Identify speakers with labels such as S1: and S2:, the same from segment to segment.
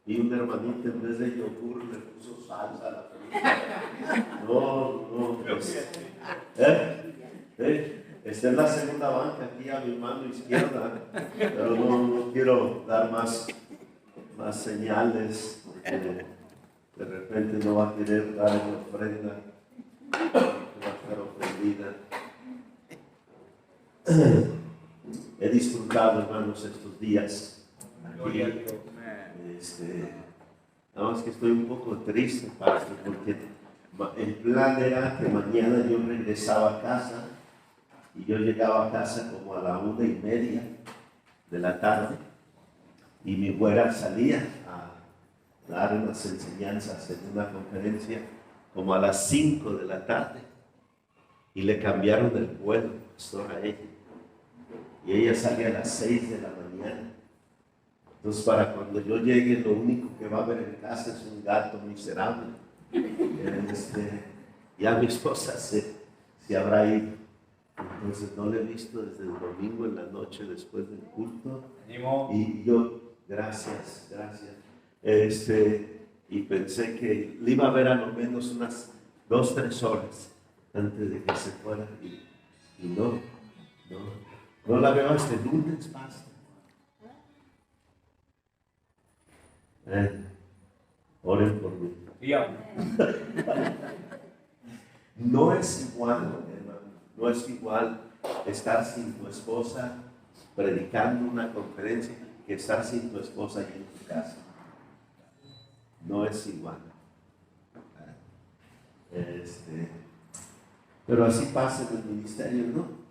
S1: Y un hermanito en vez de yogur le puso salsa a la fruta. No, pues. Está en la segunda banca aquí a mi mano izquierda, pero no quiero dar más señales de repente no va a querer dar una ofrenda, va a estar ofendida. He disfrutado, hermanos, estos días aquí. Nada más que estoy un poco triste, pastor, porque el plan era que mañana yo regresaba a casa y yo llegaba a casa como a la 1:30 de la tarde y mi güera salía a dar unas enseñanzas en una conferencia como a las 5 de la tarde y le cambiaron el vuelo, pastor, a ella. Y ella sale a las 6 de la mañana. Entonces, para cuando yo llegue, lo único que va a haber en casa es un gato miserable. Ya mi esposa se habrá ido. Entonces, no le he visto desde el domingo en la noche después del culto. Y yo, gracias. Y pensé que le iba a ver a lo menos unas 2-3 horas antes de que se fuera. Y no la veo hasta el lunes, pastor. Oren por mí. No es igual, hermano, no es igual estar sin tu esposa predicando una conferencia que estar sin tu esposa ahí en tu casa. No es igual. Pero así pasa en el ministerio, ¿no?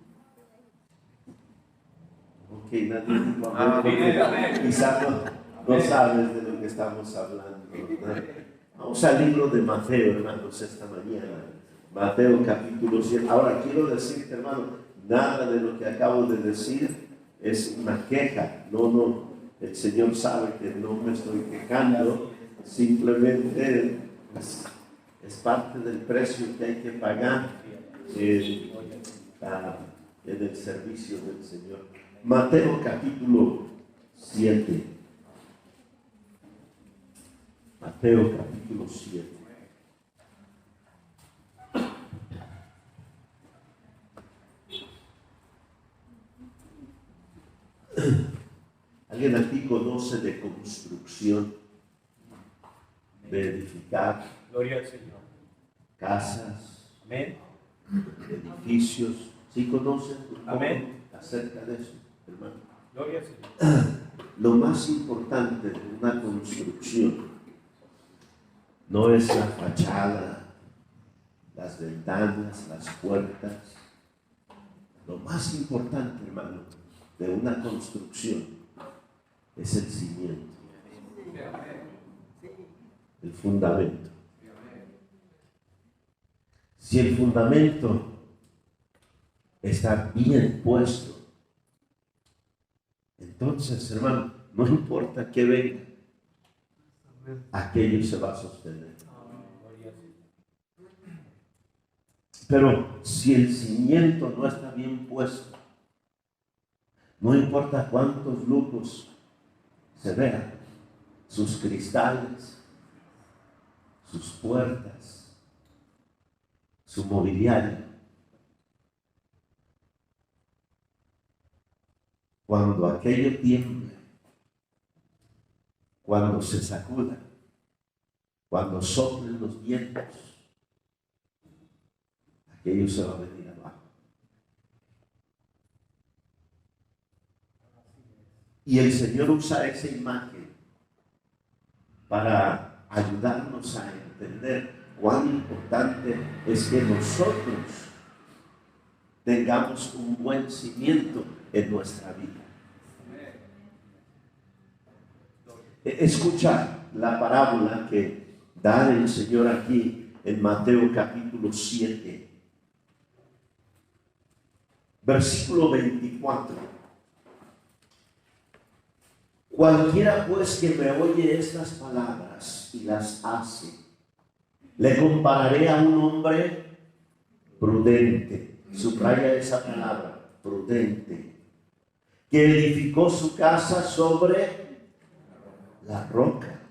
S1: Ok, nadie dijo amén, quizás no sabes de lo que estamos hablando, ¿verdad? Vamos al libro de Mateo, hermanos, esta mañana. Mateo capítulo 7. Ahora quiero decirte, hermano, nada de lo que acabo de decir es una queja. No, el Señor sabe que no me estoy quejando, simplemente es parte del precio que hay que pagar en el servicio del Señor. Mateo capítulo 7. Mateo capítulo 7. ¿Alguien aquí conoce de construcción? De edificar.
S2: Gloria al Señor.
S1: Casas.
S2: Amén.
S1: Edificios. ¿Sí conocen?
S2: Amén.
S1: Acerca de eso, hermano.
S2: Gloria al Señor.
S1: Lo más importante de una construcción no es la fachada, las ventanas, las puertas. Lo más importante, hermano, de una construcción es el cimiento, el fundamento. Si el fundamento está bien puesto, entonces, hermano, no importa qué venga, aquello se va a sostener. Pero si el cimiento no está bien puesto, no importa cuántos lujos se vean, sus cristales, sus puertas, su mobiliario, cuando aquello tiemble, cuando se sacuda, cuando soplen los vientos, aquello se va a venir abajo. Y el Señor usa esa imagen para ayudarnos a entender cuán importante es que nosotros tengamos un buen cimiento en nuestra vida. Escucha la parábola que da el Señor aquí en Mateo capítulo 7, versículo 24. Cualquiera pues que me oye estas palabras y las hace, le compararé a un hombre prudente. Subraya esa palabra, prudente, que edificó su casa sobre la roca.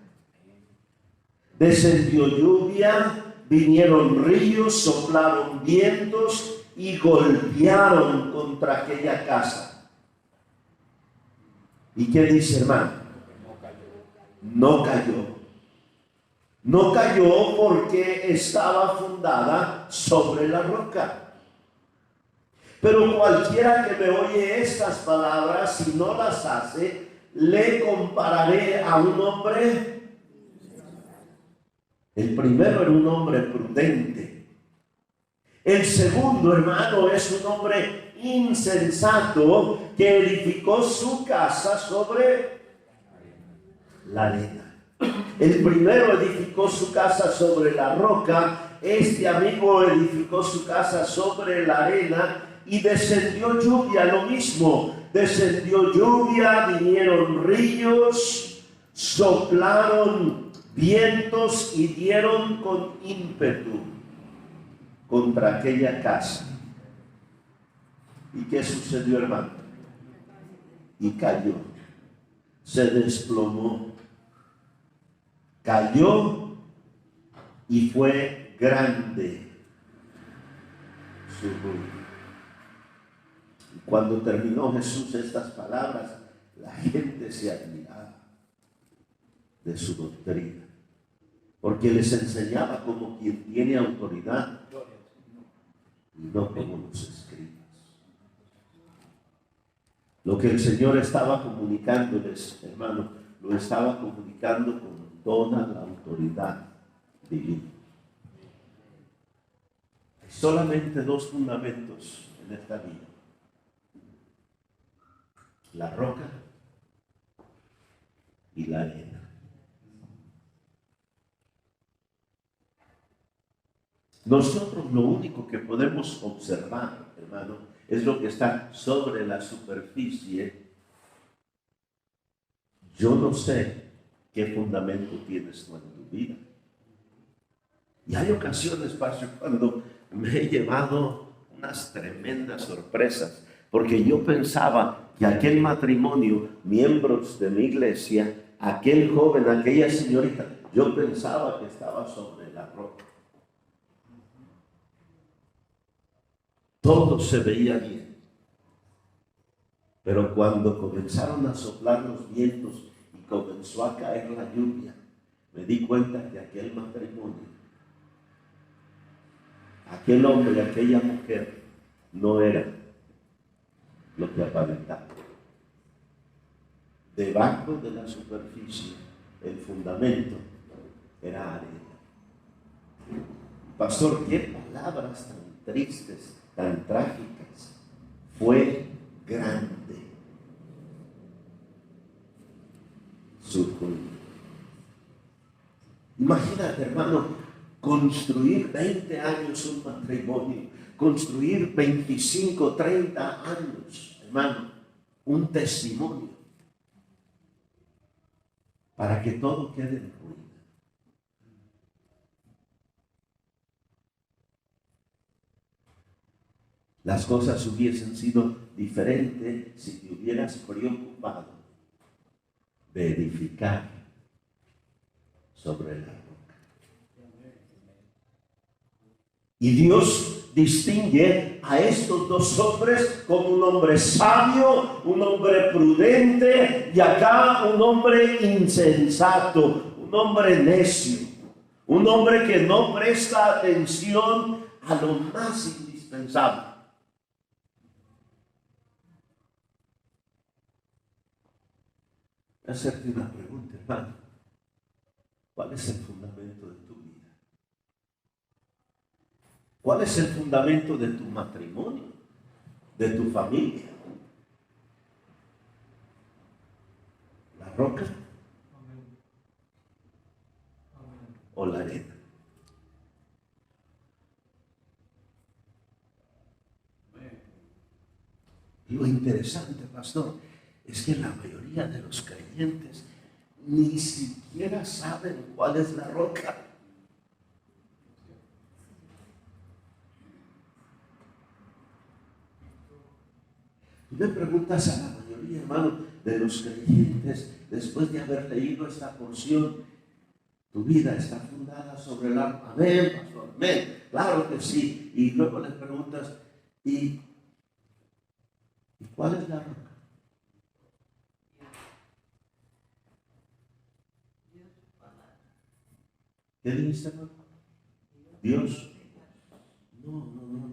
S1: descendió lluvia, vinieron ríos, soplaron vientos y golpearon contra aquella casa. ¿Y qué dice, hermano? No cayó. No cayó porque estaba fundada sobre la roca. Pero cualquiera que me oye estas palabras y no las hace, le compararé a un hombre. El primero era un hombre prudente. El segundo, hermano, es un hombre insensato que edificó su casa sobre la arena. El primero edificó su casa sobre la roca. Este amigo edificó su casa sobre la arena y descendió lluvia, lo mismo. Descendió lluvia, vinieron ríos, soplaron vientos y dieron con ímpetu contra aquella casa. ¿Y qué sucedió, hermano? Y cayó, se desplomó. Cayó y fue grande su ruina. Y cuando terminó Jesús estas palabras, la gente se admiraba de su doctrina, porque les enseñaba como quien tiene autoridad y no como los escribas. Lo que el Señor estaba comunicándoles, hermano, lo estaba comunicando con toda la autoridad divina. Hay solamente dos fundamentos en esta vida: la roca y la arena. Nosotros lo único que podemos observar, hermano, es lo que está sobre la superficie. Yo no sé qué fundamento tienes tú en tu vida. Y hay ocasiones, pastor, cuando me he llevado unas tremendas sorpresas, porque yo pensaba que aquel matrimonio, miembros de mi iglesia, aquel joven, aquella señorita, yo pensaba que estaba sobre la roca. Todo se veía bien. Pero cuando comenzaron a soplar los vientos y comenzó a caer la lluvia, me di cuenta que aquel matrimonio, aquel hombre, aquella mujer, no era lo que aparentaba. Debajo de la superficie, el fundamento era arena. Pastor, qué palabras tan tristes, tan trágicas. Fue grande su ruina. Imagínate, hermano, construir 20 años un matrimonio, construir 25, 30 años, hermano, un testimonio, para que todo quede en ruina. Las cosas hubiesen sido diferentes si te hubieras preocupado de edificar sobre la roca. Y Dios distingue a estos dos hombres como un hombre sabio, un hombre prudente, y acá un hombre insensato, un hombre necio, un hombre que no presta atención a lo más indispensable. Hacerte una pregunta, hermano. ¿Cuál es el fundamento de tu vida? ¿Cuál es el fundamento de tu matrimonio? ¿De tu familia? ¿La roca? ¿O la arena? Lo interesante, pastor, es que la mayoría de los creyentes ni siquiera saben cuál es la roca. Tú le preguntas a la mayoría, hermano, de los creyentes, después de haber leído esta porción, Tu vida está fundada sobre la roca. Amén, pastor, amén. Claro que sí. Y luego le preguntas, ¿y cuál es la roca? ¿Qué dice, hermano? Dios. No.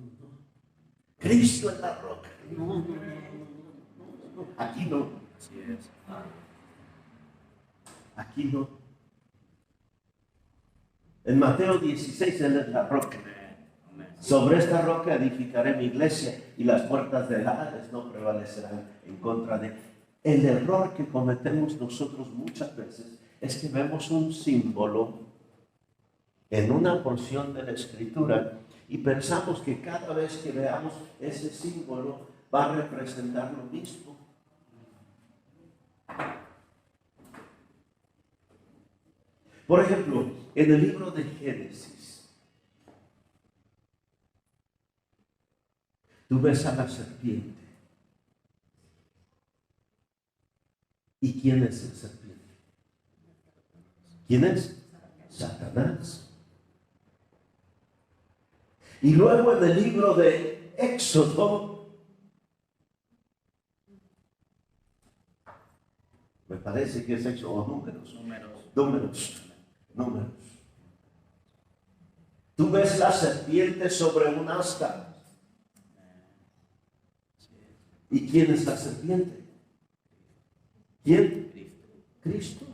S1: Cristo es la roca. No. Aquí no. Aquí no. En Mateo 16 Él es la roca. Sobre esta roca edificaré mi iglesia y las puertas del Hades no prevalecerán en contra de. El error que cometemos nosotros muchas veces es que vemos un símbolo en una porción de la Escritura y pensamos que cada vez que veamos ese símbolo va a representar lo mismo. Por ejemplo, en el libro de Génesis, tú ves a la serpiente. ¿Y quién es el serpiente? ¿Quién es? Satanás. Y luego en el libro de Éxodo, me parece que es Éxodo, o Números. Tú ves la serpiente sobre un asta. ¿Y quién es la serpiente? ¿Quién? Cristo.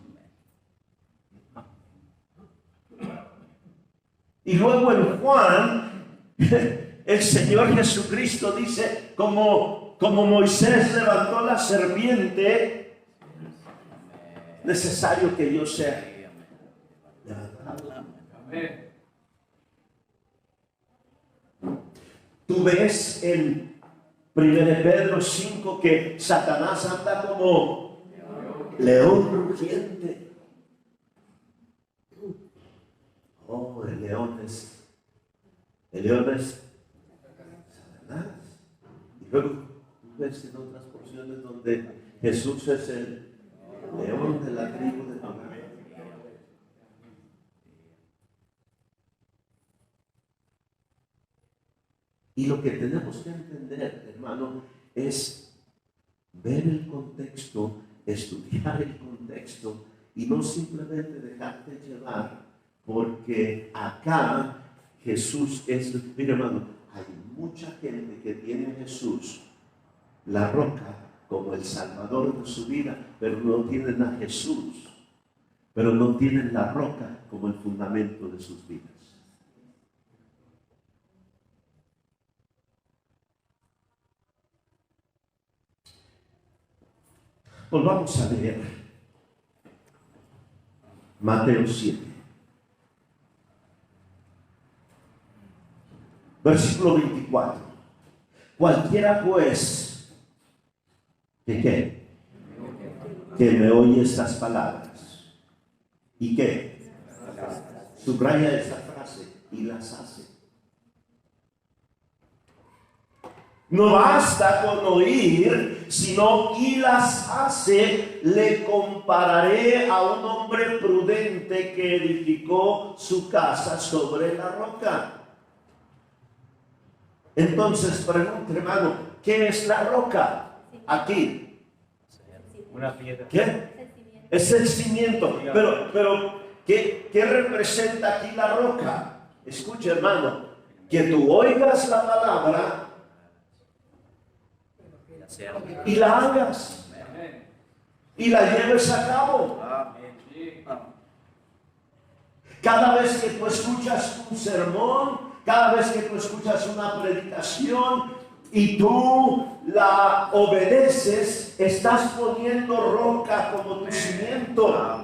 S1: Y luego en Juan, el Señor Jesucristo dice, como Moisés levantó la serpiente, necesario que yo sea levantado. Tú ves en 1 Pedro 5 que Satanás anda como león rugiente. Oh, el león es Satanás. Y luego tú ves en otras porciones donde Jesús es el león de la tribu de Judá. Y lo que tenemos que entender, hermano, es ver el contexto, estudiar el contexto y no simplemente dejarte llevar porque acá Jesús es, mira hermano, hay mucha gente que tiene a Jesús, la roca, como el salvador de su vida, pero no tienen a Jesús, pero no tienen la roca como el fundamento de sus vidas. Pues vamos a leer Mateo 7. Versículo 24. Cualquiera pues que me oye estas palabras y que subraya esta frase y las hace. No basta con oír, sino y las hace. Le compararé a un hombre prudente que edificó su casa sobre la roca. Entonces pregunto, hermano, ¿qué es la roca? Aquí.
S2: Una piedra.
S1: ¿Qué? Es el cimiento. Pero ¿qué representa aquí la roca? Escucha, hermano, que tú oigas la palabra y la hagas y la lleves a cabo. Cada vez que tú escuchas un sermón, cada vez que tú escuchas una predicación y tú la obedeces, estás poniendo roca como tu cimiento.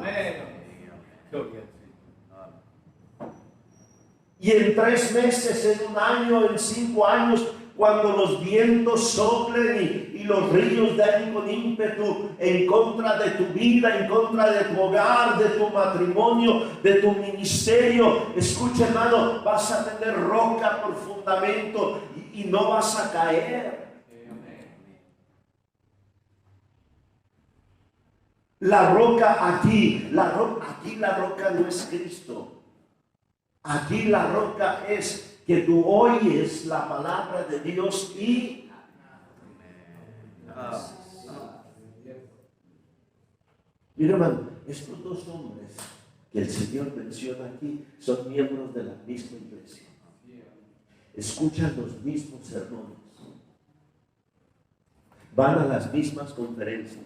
S1: Y en 3 meses, en 1 año, en 5 años, cuando los vientos soplen y los ríos den con ímpetu en contra de tu vida, en contra de tu hogar, de tu matrimonio, de tu ministerio, escucha, hermano, vas a tener roca por fundamento y no vas a caer. La roca aquí, aquí la roca no es Cristo. Aquí la roca es que tú oyes la palabra de Dios y mira, hermano, estos dos hombres que el Señor menciona aquí son miembros de la misma iglesia. Escuchan los mismos sermones. Van a las mismas conferencias.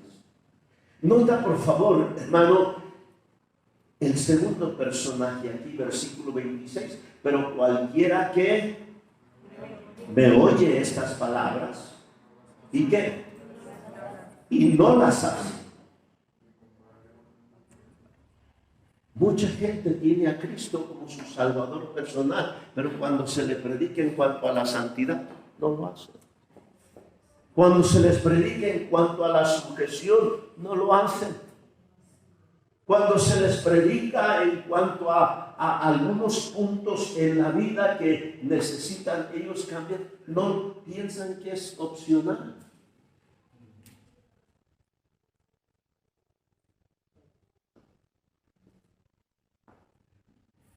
S1: Nota, por favor, hermano, el segundo personaje aquí, versículo 26. Pero cualquiera que me oye estas palabras, ¿y qué? Y no las hace. Mucha gente tiene a Cristo como su Salvador personal, pero cuando se le predica en cuanto a la santidad, no lo hace. Cuando se les predica en cuanto a la sujeción, no lo hacen. Cuando se les predica en cuanto a algunos puntos en la vida que necesitan ellos cambiar, no piensan que es opcional.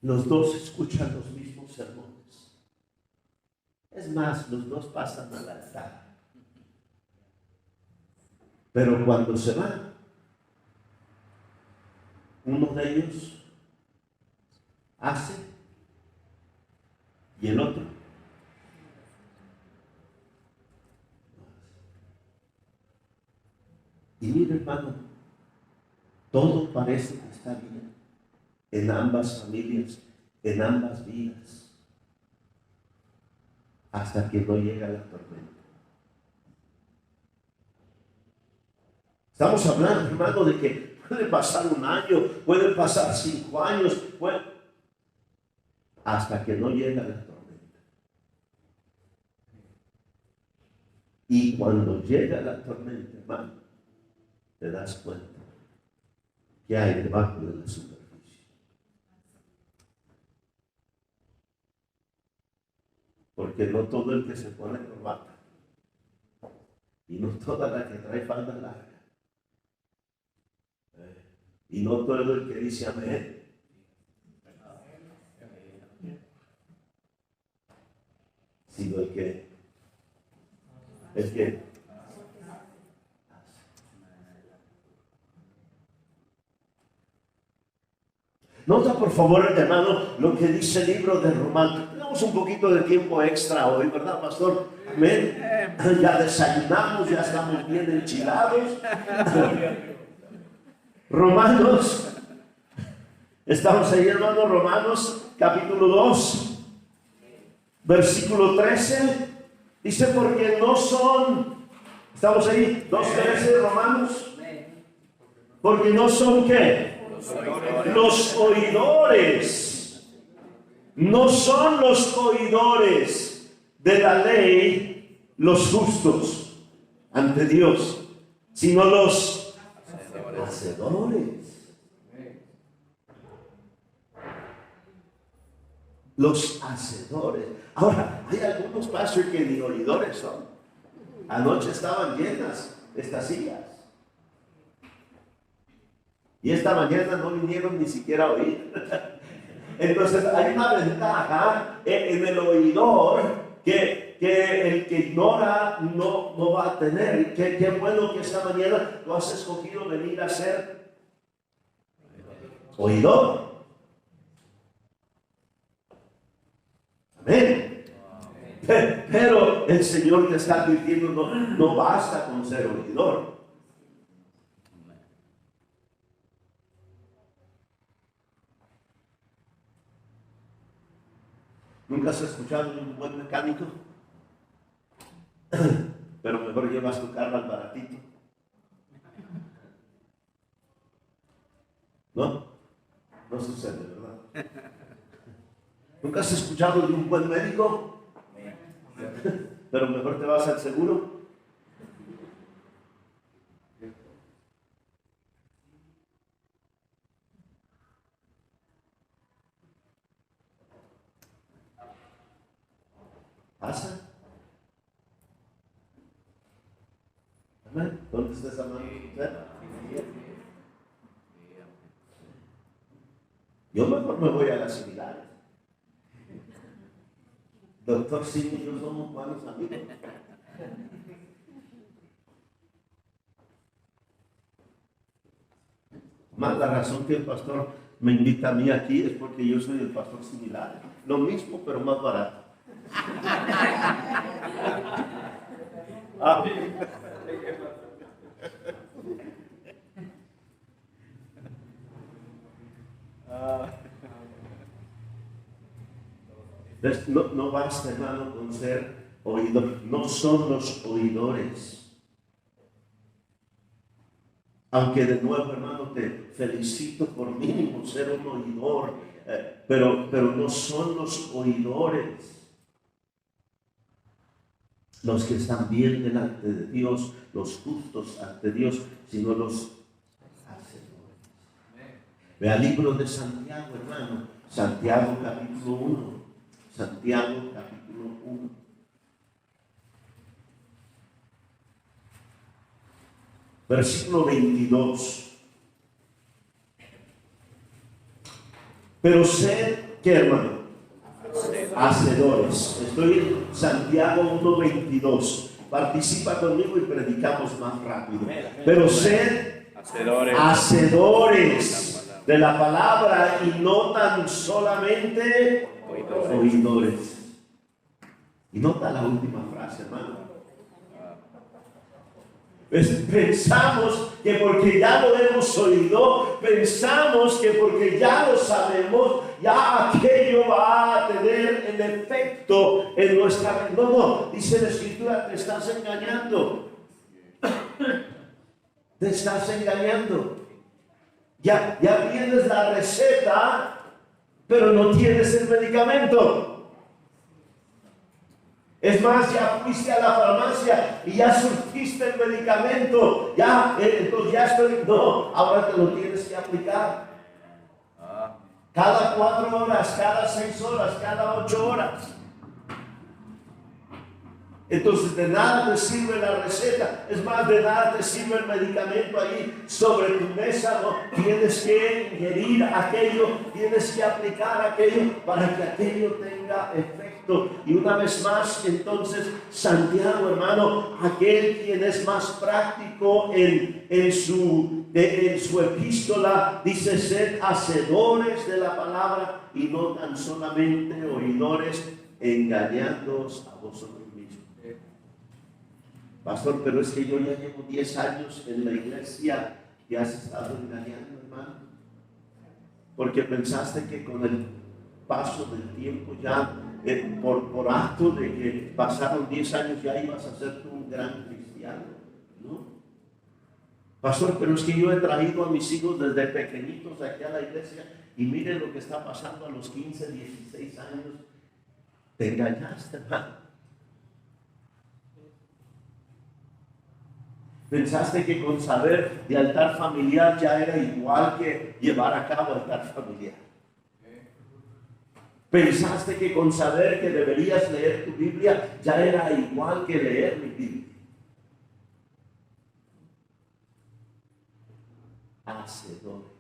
S1: Los dos escuchan los mismos sermones. Es más, los dos pasan al altar. Pero cuando se van, uno de ellos hace y el otro no hace. Y mire, hermano, todo parece que está bien en ambas familias, en ambas vidas, hasta que no llega la tormenta. Estamos hablando, hermano, de que puede pasar un año, puede pasar 5 años, hasta que no llega la tormenta. Y cuando llega la tormenta, hermano, te das cuenta que hay debajo de la superficie. Porque no todo el que se pone corbata y no toda la que trae falda larga y no todo el que dice amén sino el que nota, por favor, hermano, lo que dice el libro de Romanos. Tenemos un poquito de tiempo extra hoy, ¿verdad, pastor? Amén. Ya desayunamos, ya estamos bien enchilados. Romanos, estamos ahí, hermano, Romanos, capítulo 2, versículo 13. Dice, porque no son, estamos ahí, 2:13, Romanos. Porque no son, ¿qué? Los oidores. No son los oidores de la ley los justos ante Dios, sino los hacedores. Los hacedores. Ahora, hay algunos pastores que ni oidores son. Anoche estaban llenas estas sillas. Y esta mañana no vinieron ni siquiera a oír. Entonces hay una ventaja en el oidor que el que ignora no va a tener. Qué bueno que esta mañana tú has escogido venir a ser oidor. Amén. Pero el Señor te está advirtiendo, no basta con ser oidor. ¿Nunca has escuchado de un buen mecánico? Pero mejor llevas tu carro al baratito. ¿No? No sucede, ¿verdad? ¿Nunca has escuchado de un buen médico? Pero mejor te vas al seguro. ¿Pasa? ¿Amén? ¿Dónde está esa mano? Yo mejor me voy a las similares. Doctor Sim y yo somos buenos amigos. Más la razón que el pastor me invita a mí aquí es porque yo soy el pastor similar. Lo mismo, pero más barato. Ah. Entonces, no basta, hermano, con ser oidor. No son los oidores. Aunque de nuevo, hermano, te felicito por mínimo ser un oidor, pero no son los oidores los que están bien delante de Dios, los justos ante Dios, sino los hacedores. Vea el libro de Santiago, hermano. Santiago capítulo 1. Santiago capítulo 1. Versículo 22. Pero sed, ¿qué, hermano? Hacedores. Estoy en Santiago 1:22. Participa conmigo y predicamos más rápido. Pero sed hacedores de la palabra y no tan solamente oidores. Y nota la última frase, hermano. Pensamos que porque ya lo hemos oído, pensamos que porque ya lo sabemos, ya aquello va a tener el efecto en nuestra vida. No, dice la Escritura, te estás engañando. Te estás engañando. Ya tienes la receta, pero no tienes el medicamento. Es más, ya fuiste a la farmacia y ya surtiste el medicamento. Entonces ya estoy. No, ahora te lo tienes que aplicar. Cada 4 horas, cada 6 horas, cada 8 horas. Entonces de nada te sirve la receta. Es más, de nada te sirve el medicamento ahí sobre tu mesa. No, tienes que ingerir aquello, tienes que aplicar aquello para que aquello tenga efecto. Y una vez más, entonces, Santiago, hermano, aquel quien es más práctico en su epístola, dice: sed hacedores de la palabra y no tan solamente oidores, engañándoos a vosotros mismos. Pastor, pero es que yo ya llevo 10 años en la iglesia y has estado engañando, hermano. Porque pensaste que con el paso del tiempo ya, por acto de que pasaron 10 años, ya ibas a ser tú un gran cristiano, ¿no? Pastor, pero es que yo he traído a mis hijos desde pequeñitos aquí a la iglesia y miren lo que está pasando a los 15, 16 años. Te engañaste, hermano. Pensaste que con saber de altar familiar ya era igual que llevar a cabo altar familiar. Pensaste que con saber que deberías leer tu Biblia ya era igual que leer mi Biblia. Hacedores.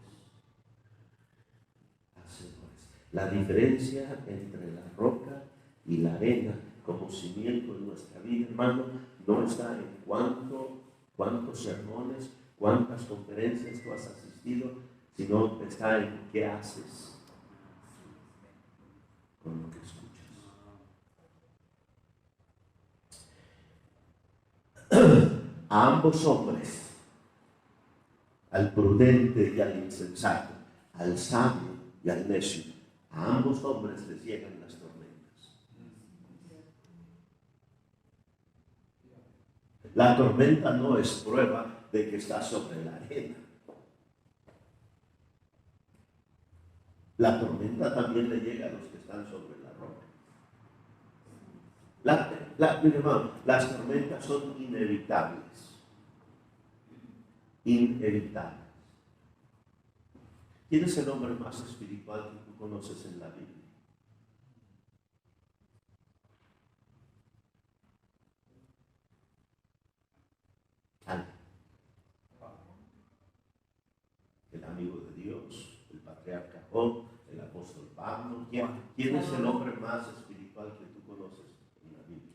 S1: La diferencia entre la roca y la arena como cimiento en nuestra vida, hermano, no está en cuántos sermones, cuántas conferencias tú has asistido, sino está en qué haces con lo que escuchas. A ambos hombres, al prudente y al insensato, al sabio y al necio, a ambos hombres les llegan las tormentas. La tormenta no es prueba de que estás sobre la arena. La tormenta también le llega a los que están sobre la roca. Mi hermano, las tormentas son inevitables. Inevitables. ¿Quién es el hombre más espiritual que tú conoces en la Biblia? El amigo de Dios, el patriarca Job, el apóstol Pablo. ¿Quién es el hombre más espiritual que tú conoces en la Biblia?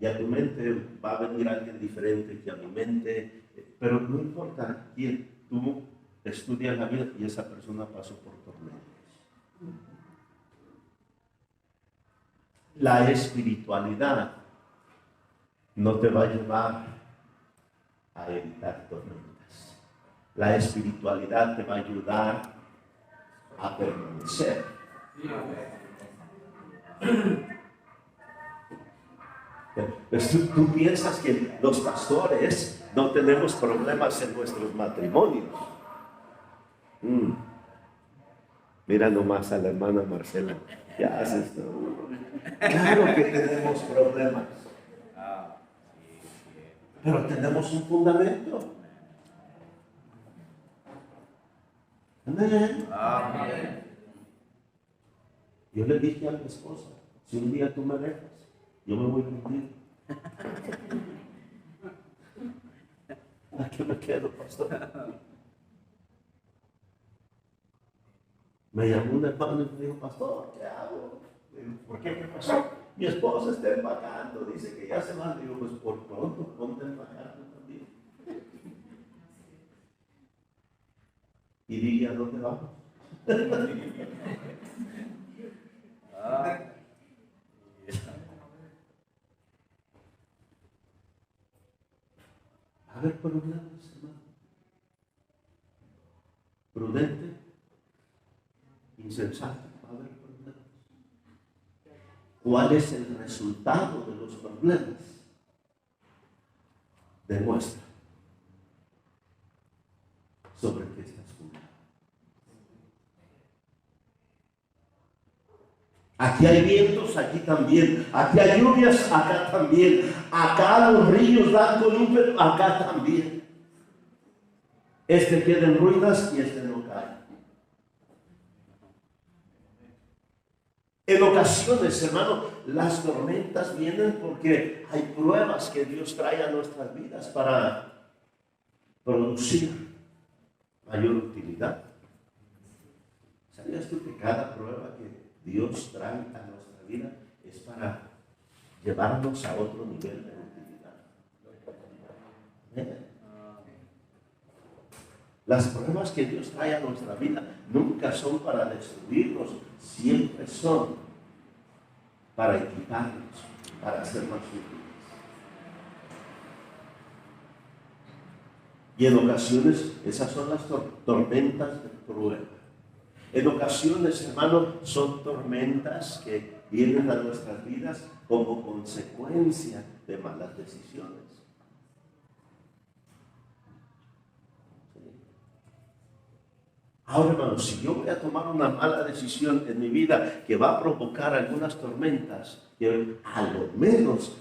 S1: Y a tu mente va a venir alguien diferente que a mi mente, pero no importa quién. Tú estudias la vida y esa persona pasó por tormentos. La espiritualidad no te va a llevar a evitar tormentas. La espiritualidad te va a ayudar a permanecer. Pues tú piensas que los pastores no tenemos problemas en nuestros matrimonios. Mira nomás a la hermana Marcela. Ya haces todo. Claro que tenemos problemas. Pero tenemos un fundamento. Amén. Yo le dije a mi esposa, si un día tú me dejas, yo me voy contigo. ¿A qué me quedo, pastor? Me llamó un hermano y me dijo, pastor, ¿qué hago? ¿Por qué? ¿Qué pasó? Mi esposa está empacando, dice que ya se va. Digo, pues por pronto, ponte a empacar también. Y dije, ¿a dónde vamos? A ver, problemas, hermano. Prudente, insensato, a ver, problemas. ¿Cuál es el resultado de los problemas? Demuestra sobre qué estás fundado. Aquí hay vientos, aquí también. Aquí hay lluvias, acá también. Acá los ríos dan con ímpetu, acá también. Este queda en ruinas y este no cae. En ocasiones, hermano, las tormentas vienen porque hay pruebas que Dios trae a nuestras vidas para producir mayor utilidad. ¿Sabías tú que cada prueba que Dios trae a nuestra vida es para llevarnos a otro nivel de utilidad? Las pruebas que Dios trae a nuestra vida nunca son para destruirnos, siempre son para equiparnos, para ser más útiles. Y en ocasiones esas son las tormentas de prueba. En ocasiones, hermano, son tormentas que vienen a nuestras vidas como consecuencia de malas decisiones. Ahora, hermano, si yo voy a tomar una mala decisión en mi vida que va a provocar algunas tormentas, que a lo menos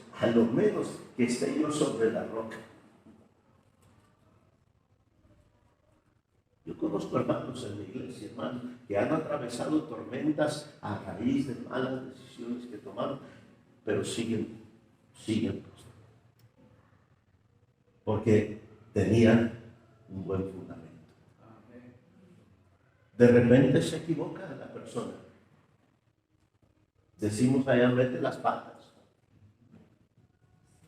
S1: que esté yo sobre la roca. Yo conozco hermanos en la iglesia, hermanos, que han atravesado tormentas a raíz de malas decisiones que tomaron, pero siguen, porque tenían un buen fundamento. De repente se equivoca la persona. Decimos allá, mete las patas.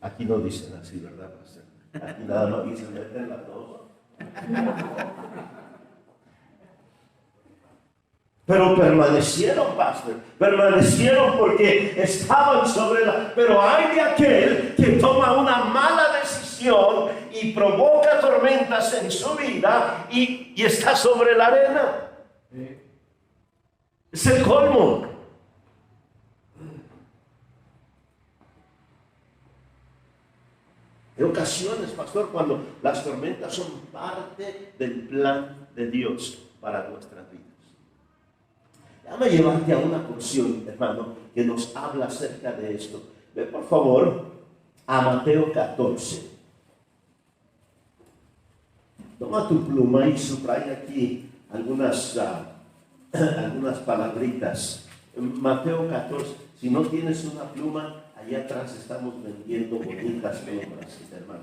S1: Aquí no dicen así, ¿verdad, pastor? Aquí nada más dicen, meten las dos. Pero permanecieron, pastor. Permanecieron porque estaban sobre la... Pero hay de aquel que toma una mala decisión y provoca tormentas en su vida y está sobre la arena. Es el colmo. En ocasiones, pastor, cuando las tormentas son parte del plan de Dios para nuestras vidas. Déjame llevarte a una porción, hermano, que nos habla acerca de esto. Ve por favor a Mateo 14. Toma tu pluma y subraya aquí algunas palabritas. Mateo 14. Si no tienes una pluma, allá atrás estamos vendiendo bonitas plumas, hermano.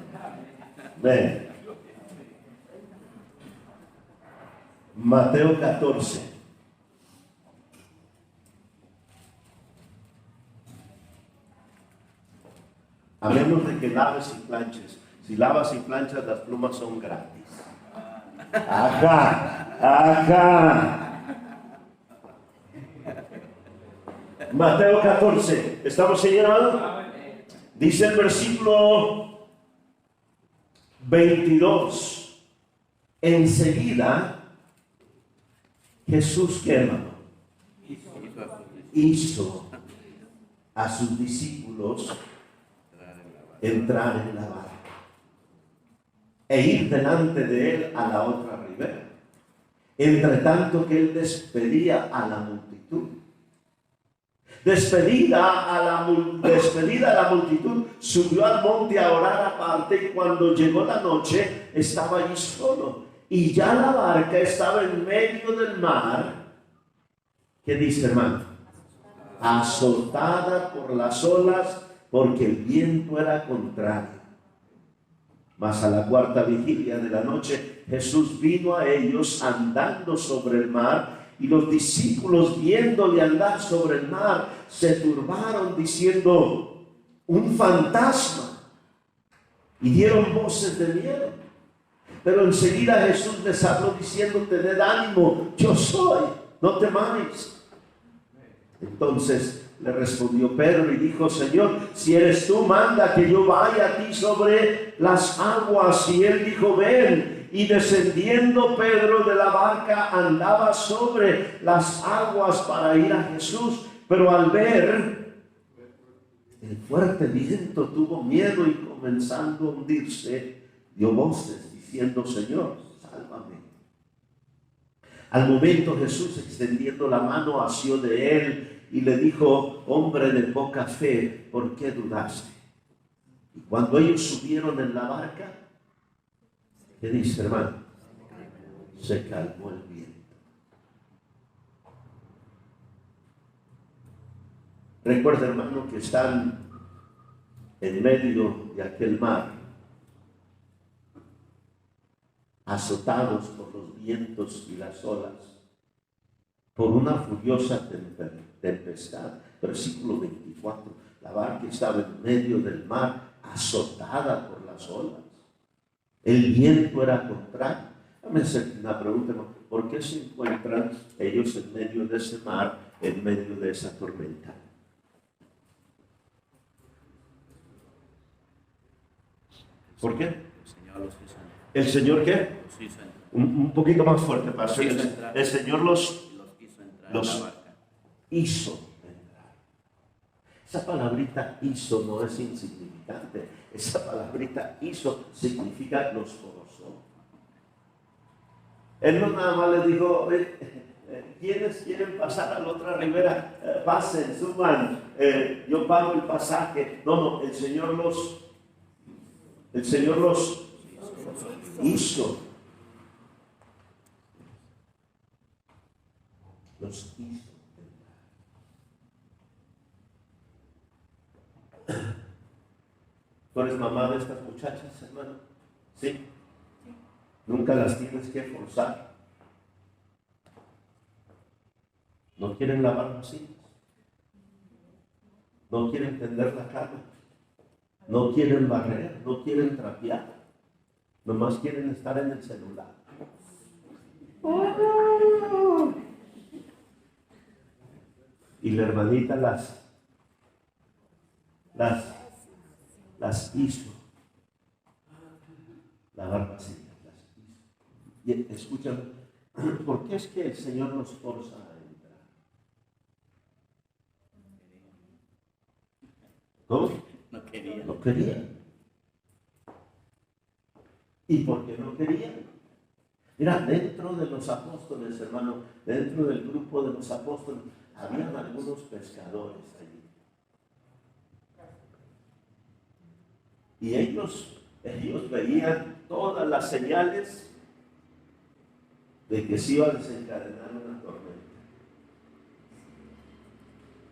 S1: Ven. Mateo 14. A menos de que laves y planches. Si lavas y planchas, las plumas son gratis. Acá. Mateo 14. ¿Estamos señalando? Dice el versículo 22. Enseguida, Jesús, ¿qué hermano? Hizo a sus discípulos entrar en la barca e ir delante de él a la otra ribera, entre tanto que él despedía a la multitud. Despedida a la multitud, subió al monte a orar aparte, y cuando llegó la noche estaba allí solo, y ya la barca estaba en medio del mar. ¿Qué dice, hermano? Azotada por las olas, porque el viento era contrario. Mas a la cuarta vigilia de la noche, Jesús vino a ellos andando sobre el mar, y los discípulos, viéndole andar sobre el mar, se turbaron diciendo: un fantasma, y dieron voces de miedo. Pero enseguida Jesús les habló diciendo: tened ánimo, yo soy, no temáis. Entonces le respondió Pedro y dijo: Señor, si eres tú, manda que yo vaya a ti sobre las aguas. Y él dijo: ven. Y descendiendo Pedro de la barca, andaba sobre las aguas para ir a Jesús. Pero al ver el fuerte viento, tuvo miedo, y comenzando a hundirse, dio voces diciendo: Señor, sálvame. Al momento Jesús, extendiendo la mano, asió de él y le dijo: hombre de poca fe, ¿por qué dudaste? Y cuando ellos subieron en la barca, ¿qué dice, hermano? Se calmó el viento. Recuerda, hermano, que están en medio de aquel mar, azotados por los vientos y las olas, por una furiosa tempestad. Versículo 24. La barca estaba en medio del mar, azotada por las olas. El viento era contrario. Déjame hacer una pregunta: ¿por qué se encuentran ellos en medio de ese mar, en medio de esa tormenta? ¿Por qué? ¿El Señor qué? Un poquito más fuerte, pastor. El Señor los hizo entrar. Esa palabrita hizo no es insignificante. Esa palabrita hizo significa los forzó. Él no nada más le dijo: ¿quiénes quieren pasar a la otra ribera? Pasen, suban, yo pago el pasaje. No, el Señor los hizo. Los hizo. ¿Tú eres mamá de estas muchachas, hermano? ¿Sí? Nunca las tienes que forzar. No quieren lavar los hijos. No quieren tender la cama. No quieren barrer. No quieren trapear. Nomás quieren estar en el celular. Y la hermanita las hizo lavar vasillas, las hizo. Y escúchame, ¿por qué es que el Señor nos forza a entrar? ¿Cómo? No quería. ¿Y por qué no quería? Mira, dentro de los apóstoles, hermano, dentro del grupo de los apóstoles, habían algunos pescadores allí. Y ellos veían todas las señales de que se iba a desencadenar una tormenta.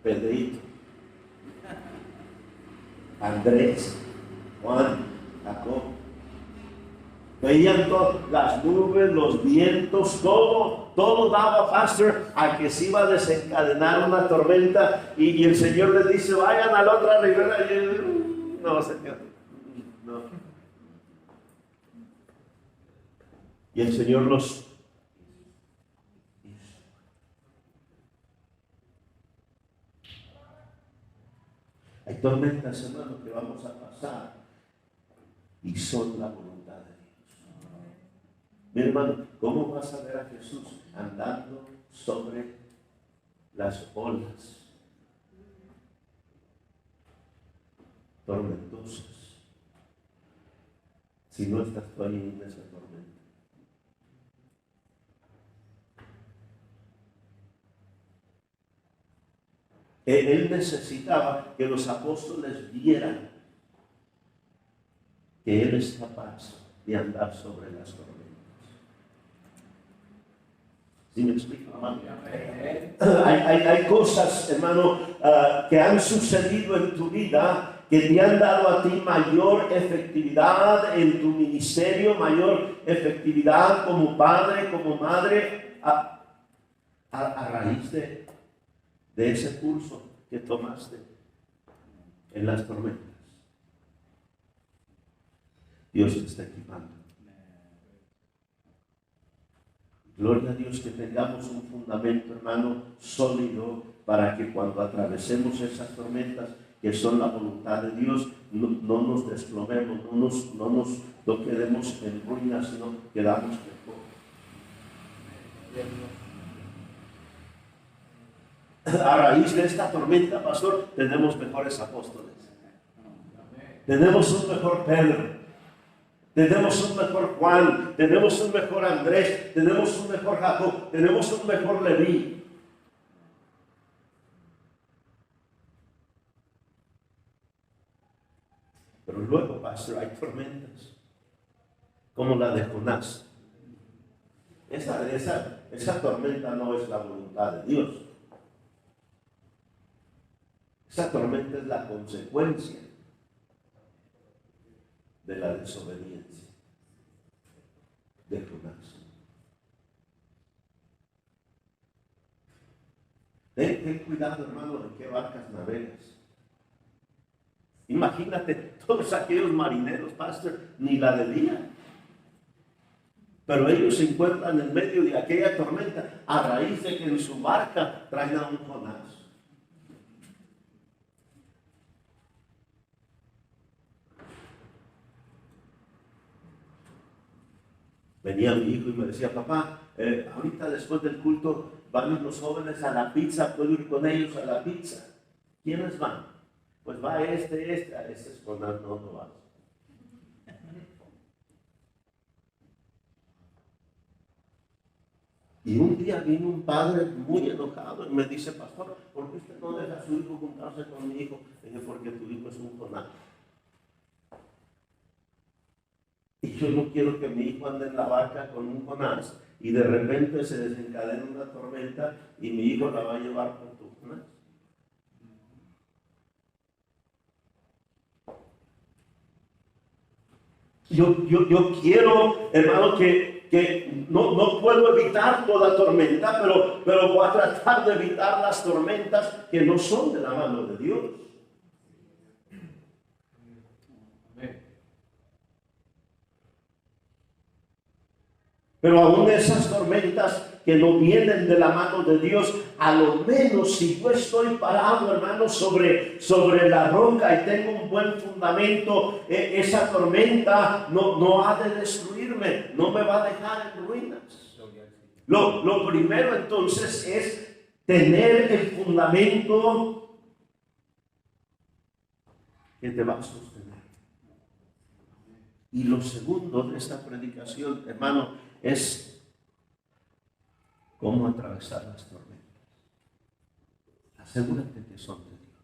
S1: Pedrito, Andrés, Juan, Jacob, veían todas las nubes, los vientos, todo daba, pastor, a que se iba a desencadenar una tormenta. Y el Señor les dice: vayan a la otra ribera. Y No, Señor. No. Y el Señor nos... Hay tormentas, hermano, que vamos a pasar y son la voluntad de Dios. Mi hermano, ¿cómo vas a ver a Jesús andando sobre las olas tormentosas si no estás tú ahí en esa tormenta? Él necesitaba que los apóstoles vieran que Él es capaz de andar sobre las tormentas. ¿Sí me explico, hermano? Hay cosas, hermano, que han sucedido en tu vida que te han dado a ti mayor efectividad en tu ministerio, mayor efectividad como padre, como madre, a raíz de ese curso que tomaste en las tormentas. Dios te está equipando. Gloria a Dios que tengamos un fundamento, hermano, sólido para que cuando atravesemos esas tormentas que son la voluntad de Dios, no nos desplomemos, no quedemos en ruinas, sino quedamos mejor. A raíz de esta tormenta, pastor, tenemos mejores apóstoles. Tenemos un mejor Pedro. Tenemos un mejor Juan, tenemos un mejor Andrés, tenemos un mejor Jacob, tenemos un mejor Leví. Pero luego, pastor, hay tormentas, como la de Jonás. Esa tormenta no es la voluntad de Dios. Esa tormenta es la consecuencia de la desobediencia de Jonás. Ten cuidado, hermano, de qué barcas navegas. Imagínate todos aquellos marineros, pastor, ni la de día. Pero ellos se encuentran en medio de aquella tormenta a raíz de que en su barca traen a un Jonás. Venía mi hijo y me decía, papá, ahorita después del culto van los jóvenes a la pizza, ¿puedo ir con ellos a la pizza? ¿Quiénes van? Pues va a este es Jonás, no vas. Y un día vino un padre muy enojado y me dice, pastor, ¿por qué usted no deja a su hijo juntarse con mi hijo? Le dije, porque tu hijo es un Jonás. Y yo no quiero que mi hijo ande en la barca con un Jonás y de repente se desencadene una tormenta y mi hijo la va a llevar por tu Jonás. Yo quiero, hermano, que no puedo evitar toda tormenta, pero voy a tratar de evitar las tormentas que no son de la mano de Dios. Pero aún esas tormentas que no vienen de la mano de Dios, a lo menos si yo estoy parado, hermano, sobre la roca y tengo un buen fundamento, esa tormenta no ha de destruirme, no me va a dejar en ruinas. Lo primero entonces es tener el fundamento que te va a sostener. Y lo segundo de esta predicación, hermano, es cómo atravesar las tormentas. Asegúrate que son de Dios.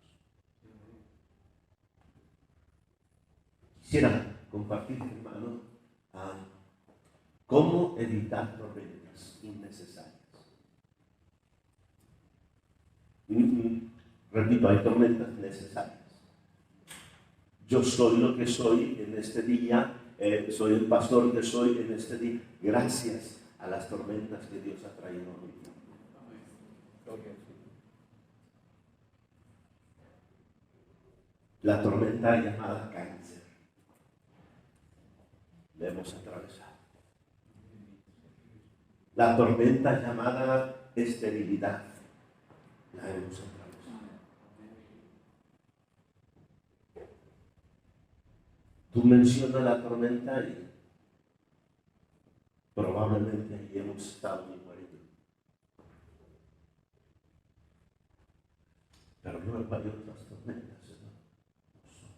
S1: Quisiera compartir, hermano, cómo evitar tormentas innecesarias. Repito, hay tormentas necesarias. Yo soy lo que soy en este día. Soy el pastor que soy en este día, gracias a las tormentas que Dios ha traído a mi vida. La tormenta llamada cáncer la hemos atravesado. La tormenta llamada esterilidad la hemos atravesado. Tú mencionas la tormenta y probablemente ahí hemos estado muy muertos. Pero no hay otras tormentas, ¿no? No son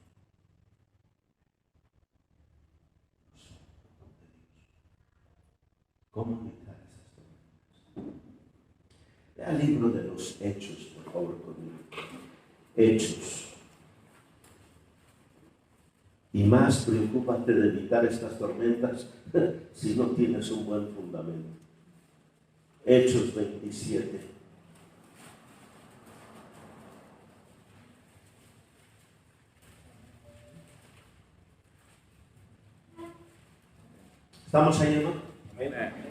S1: de Dios. ¿Cómo evitar esas tormentas? Lea el libro de los Hechos, por favor, conmigo. Hechos. Y más preocúpate de evitar estas tormentas si no tienes un buen fundamento. Hechos 27. ¿Estamos ahí, no?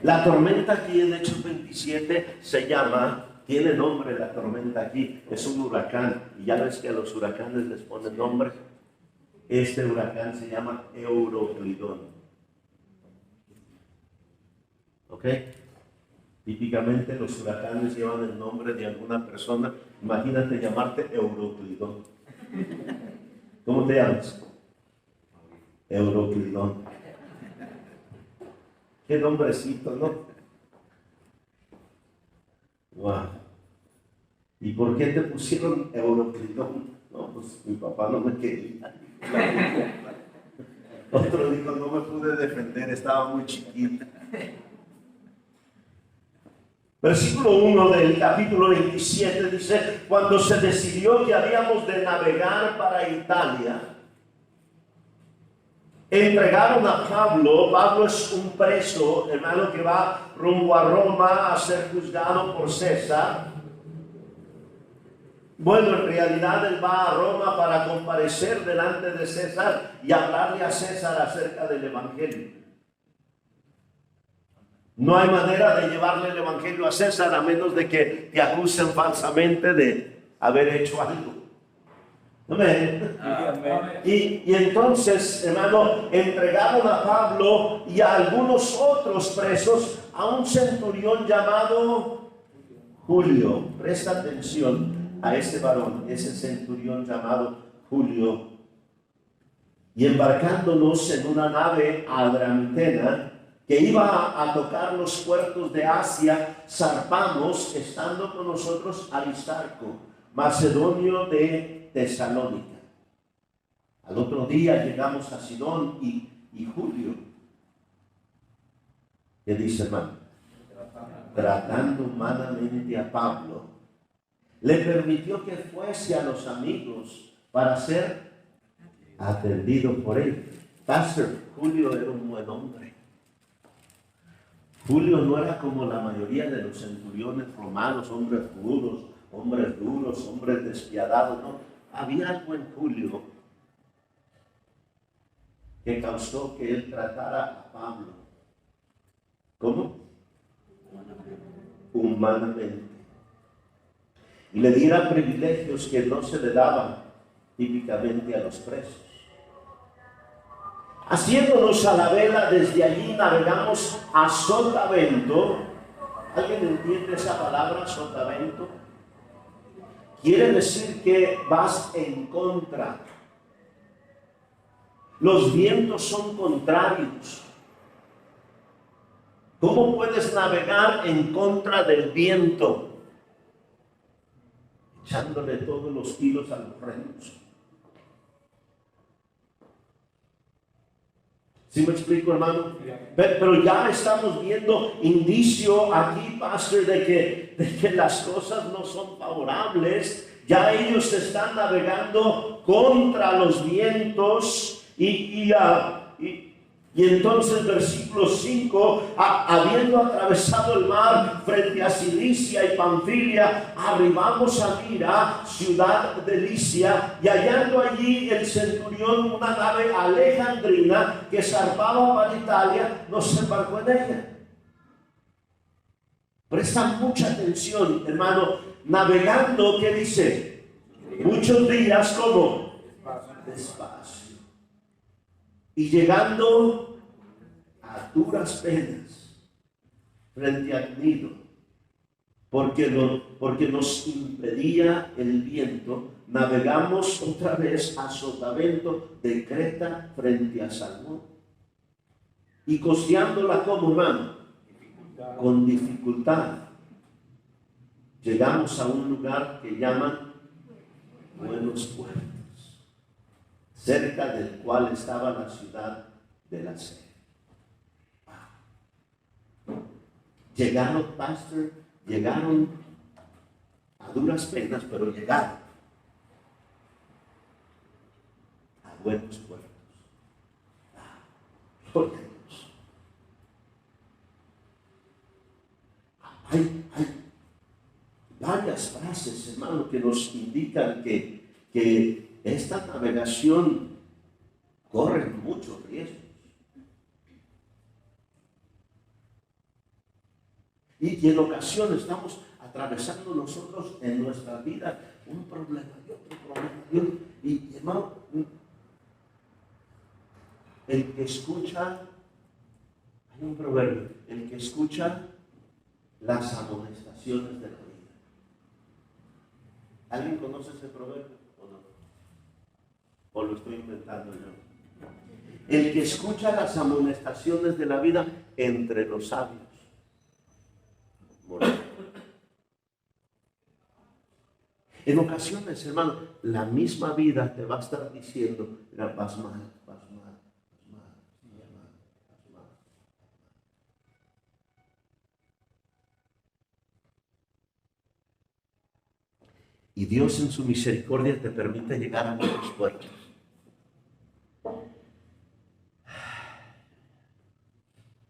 S1: La tormenta aquí en Hechos 27 se llama, tiene nombre la tormenta aquí, es un huracán. Y ya ves que a los huracanes les ponen nombre. Este huracán se llama Euroclidón. ¿Ok? Típicamente los huracanes llevan el nombre de alguna persona. Imagínate llamarte Euroclidón. ¿Cómo te llamas? Euroclidón. Qué nombrecito, ¿no? Wow. ¿Y por qué te pusieron Euroclidón? No, pues mi papá no me quería. Otro dijo, no me pude defender, estaba muy chiquita. Versículo 1 del capítulo 27 dice, cuando se decidió que habíamos de navegar para Italia, entregaron a Pablo. Pablo es un preso, hermano, que va rumbo a Roma a ser juzgado por César. Bueno, en realidad él va a Roma para comparecer delante de César y hablarle a César acerca del Evangelio. No hay manera de llevarle el Evangelio a César a menos de que te acusen falsamente de haber hecho algo. Amén. Y entonces, hermano, entregaron a Pablo y a algunos otros presos a un centurión llamado Julio. Presta atención a ese varón, ese centurión llamado Julio. Y embarcándonos en una nave adramitena que iba a tocar los puertos de Asia, zarpamos, estando con nosotros Aristarco, macedonio de Tesalónica. Al otro día llegamos a Sidón y Julio, ¿qué dice, hermano? Tratando humanamente a Pablo, le permitió que fuese a los amigos para ser atendido por él. Pastor, Julio era un buen hombre. Julio no era como la mayoría de los centuriones romanos, hombres duros, hombres despiadados, no. Había algo en Julio que causó que él tratara a Pablo. ¿Cómo? Humanamente. Y le diera privilegios que no se le daban típicamente a los presos. Haciéndonos a la vela, desde allí navegamos a Sotavento. ¿Alguien entiende esa palabra, Sotavento? Quiere decir que vas en contra. Los vientos son contrarios. ¿Cómo puedes navegar en contra del viento? Echándole todos los kilos a los remos. ¿Sí me explico, hermano? Pero ya estamos viendo indicio aquí, pastor, de que las cosas no son favorables. Ya ellos están navegando contra los vientos y entonces versículo 5, habiendo atravesado el mar frente a Cilicia y Panfilia, arribamos a Mira, ciudad de Licia, y hallando allí el centurión una nave alejandrina que zarpaba para Italia, nos embarcó en ella. Presta mucha atención, hermano, navegando, ¿qué dice? Muchos días, ¿cómo? despacio. Y llegando a duras penas frente al Nilo, porque nos impedía el viento, navegamos otra vez a sotavento de Creta frente a Salmón. Y costeándola como, hermano, con dificultad, llegamos a un lugar que llaman Buenos Puertos, cerca del cual estaba la ciudad de la sede. Llegaron, pastor, llegaron a duras penas, pero llegaron a Buenos Puertos. Gloria a Dios. Hay varias frases, hermano, que nos indican que esta navegación corre muchos riesgos. Y en ocasiones estamos atravesando nosotros en nuestra vida un problema y otro problema. Y hermano, el que escucha, hay un proverbio, el que escucha las amonestaciones de la vida. ¿Alguien conoce ese proverbio o no? ¿O lo estoy inventando yo? El que escucha las amonestaciones de la vida entre los sabios morirá. En ocasiones, hermano, la misma vida te va a estar diciendo, mira, vas mal, vas mal, vas mal, vas mal, vas mal. Y Dios en su misericordia te permite llegar a nuestros puertos.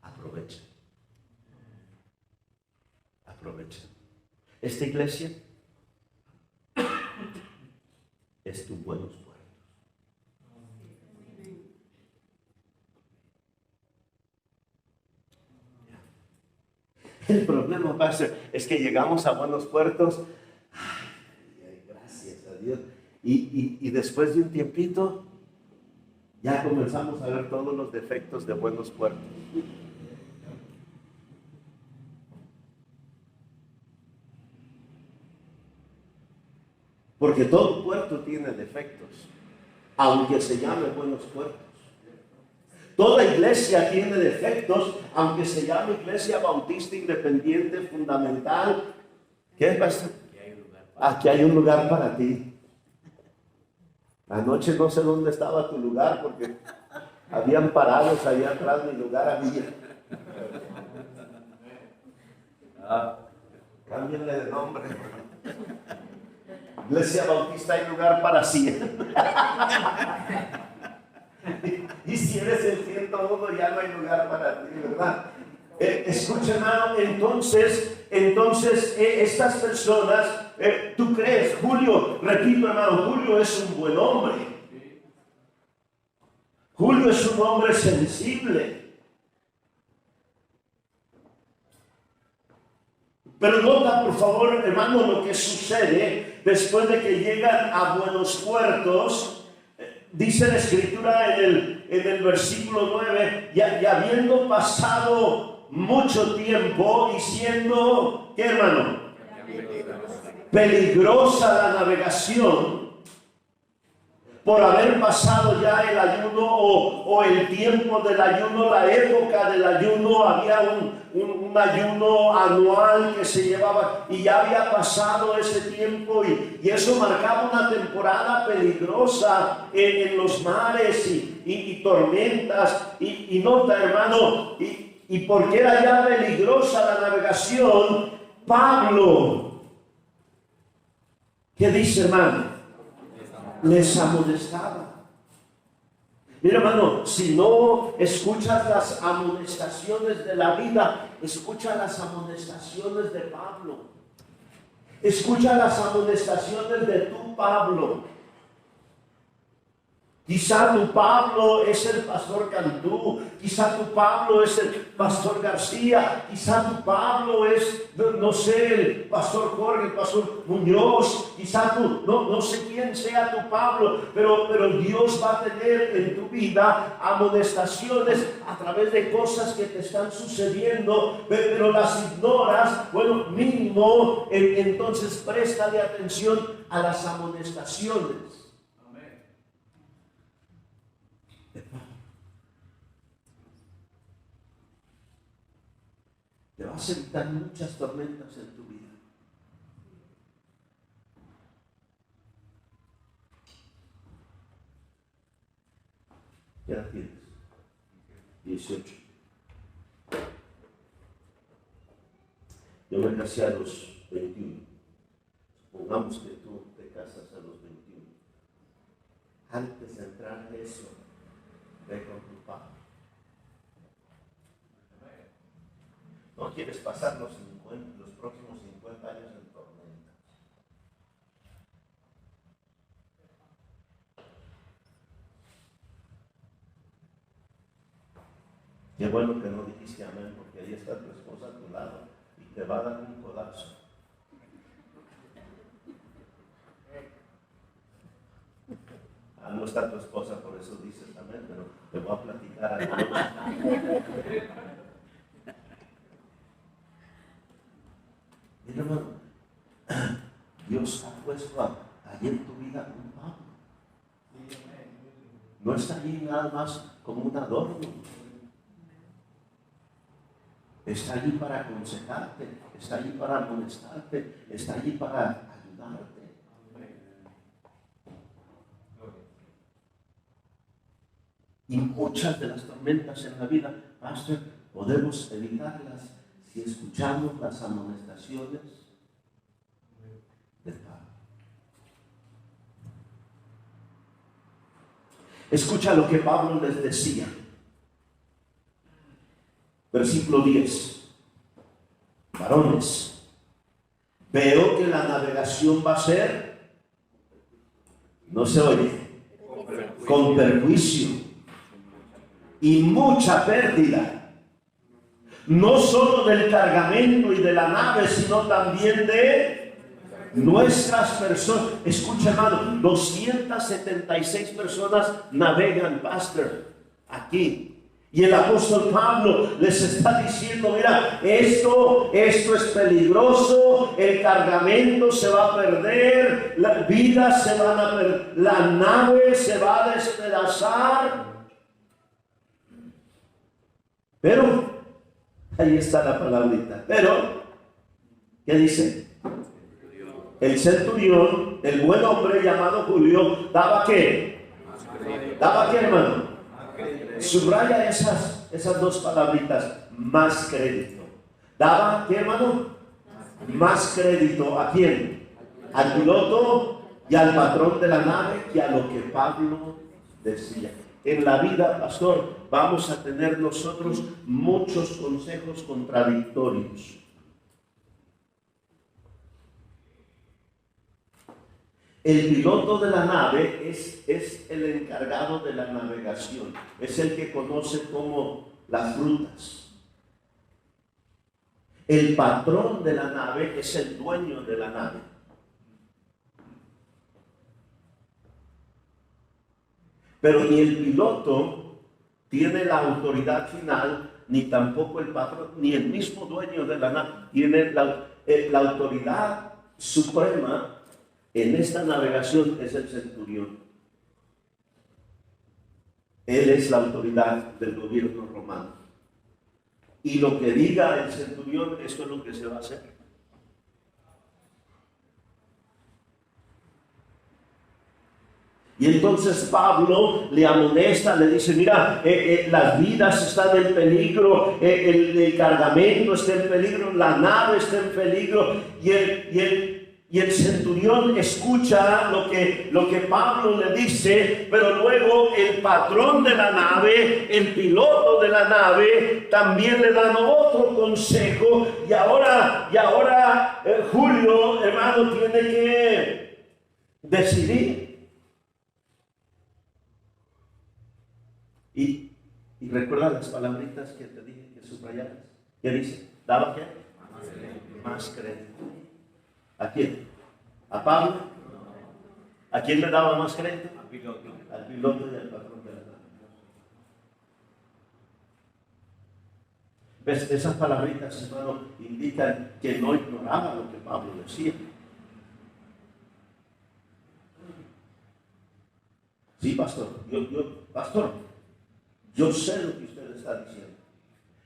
S1: Aprovecha. Aprovecha. Esta iglesia es tu Buenos Puertos. El problema, pastor, es que llegamos a Buenos Puertos, gracias a Dios, y después de un tiempito ya comenzamos a ver todos los defectos de Buenos Puertos. Porque todo puerto tiene defectos, aunque se llame Buenos Puertos. Toda iglesia tiene defectos, aunque se llame Iglesia Bautista Independiente Fundamental. ¿Qué pasa? Aquí hay un lugar para ti. Anoche no sé dónde estaba tu lugar, porque habían parados allá atrás, mi lugar había. Cámbienle de nombre. Iglesia Bautista hay lugar para 100. Y si eres el 101 ya no hay lugar para ti, ¿verdad? Escucha, hermano, entonces estas personas, tú crees, Julio, repito, hermano, Julio es un buen hombre. Julio es un hombre sensible. Pero nota, por favor, hermano, lo que sucede después de que llegan a Buenos Puertos. Dice la Escritura en el versículo 9, y habiendo pasado mucho tiempo y siendo, ¿qué, hermano? Peligrosa la navegación, por haber pasado ya el ayuno o el tiempo del ayuno, la época del ayuno, había un ayuno anual que se llevaba y ya había pasado ese tiempo y eso marcaba una temporada peligrosa en los mares y tormentas y nota, hermano, y porque era ya peligrosa la navegación, Pablo, ¿qué dice, hermano? Les amonestaba. Mira, hermano, si no escuchas las amonestaciones de la vida, escucha las amonestaciones de Pablo. Escucha las amonestaciones de tu Pablo. Quizá tu Pablo es el pastor Cantú, quizá tu Pablo es el pastor García, quizá tu Pablo es, no sé, el pastor Jorge, el pastor Muñoz, quizá tú, no sé quién sea tu Pablo, pero Dios va a tener en tu vida amonestaciones a través de cosas que te están sucediendo, pero las ignoras. Bueno, mínimo, entonces préstale atención a las amonestaciones. Te vas a evitar muchas tormentas en tu vida. ¿Qué edad tienes? 18. Yo me casé a los 21. Supongamos que tú te casas a los 21. Antes de entrar a eso, ve con tu padre. No quieres pasar los próximos 50 años en tormenta. Qué bueno que no dijiste amén, porque ahí está tu esposa a tu lado y te va a dar un codazo. No está tu esposa, por eso dices amén, pero te voy a platicar algo. Mira, hermano, Dios ha puesto allí en tu vida un Pablo. No está allí nada más como un adorno. Está allí para aconsejarte, está allí para amonestarte, está allí para ayudarte. Y muchas de las tormentas en la vida, pastor, podemos evitarlas si escuchamos las amonestaciones del Pablo. Escucha lo que Pablo les decía. Versículo 10. Varones, veo que la navegación va a ser, no se oye, con perjuicio y mucha pérdida. No solo del cargamento y de la nave, sino también de nuestras personas. Escucha, hermano, 276 personas navegan, pastor, aquí. Y el apóstol Pablo les está diciendo, mira, esto es peligroso, el cargamento se va a perder, las vidas se van a perder, la nave se va a despedazar. Pero ahí está la palabrita. Pero, ¿qué dice? El centurión, el buen hombre llamado Julio, ¿daba qué? ¿Daba qué, hermano? Subraya esas dos palabritas, más crédito. ¿Daba qué, hermano? Más crédito. ¿A quién? Al piloto y al patrón de la nave, que a lo que Pablo decía. En la vida, pastor, vamos a tener nosotros muchos consejos contradictorios. El piloto de la nave es el encargado de la navegación, es el que conoce como las rutas. El patrón de la nave es el dueño de la nave. Pero ni el piloto tiene la autoridad final, ni tampoco el patrón, ni el mismo dueño de la nave tiene la autoridad suprema. En esta navegación es el centurión. Él es la autoridad del gobierno romano. Y lo que diga el centurión, esto es lo que se va a hacer. Y entonces Pablo le amonesta, le dice, mira, las vidas están en peligro, el cargamento está en peligro, la nave está en peligro, y el centurión escucha lo que Pablo le dice, pero luego el patrón de la nave, el piloto de la nave, también le dan otro consejo. Y ahora Julio, hermano, tiene que decidir. Y recuerda las palabritas que te dije que subrayaras. ¿Qué dice? ¿Daba qué? Más crédito. ¿A quién? ¿A Pablo? ¿A quién le daba más crédito? Al piloto. Al piloto y al patrón de la nave. ¿Ves? Esas palabritas, hermano, indican que no ignoraba lo que Pablo decía. Sí, pastor. Pastor, yo sé lo que usted está diciendo.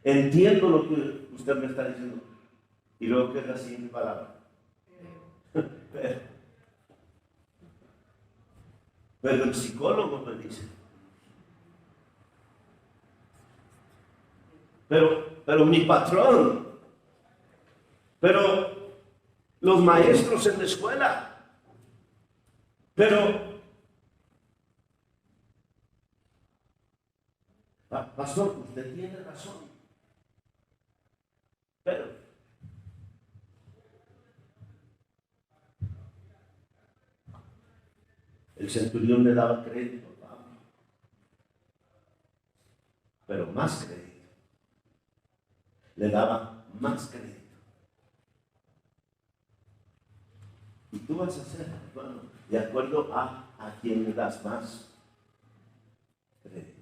S1: Entiendo lo que usted me está diciendo. Y luego, ¿qué es la siguiente palabra? Pero el psicólogo me dice. Pero mi patrón. Pero los maestros en la escuela. Pero, pastor, usted tiene razón. Pero el centurión le daba crédito a Pablo, pero más crédito. Le daba más crédito. Y tú vas a hacer, hermano, de acuerdo a quien le das más crédito.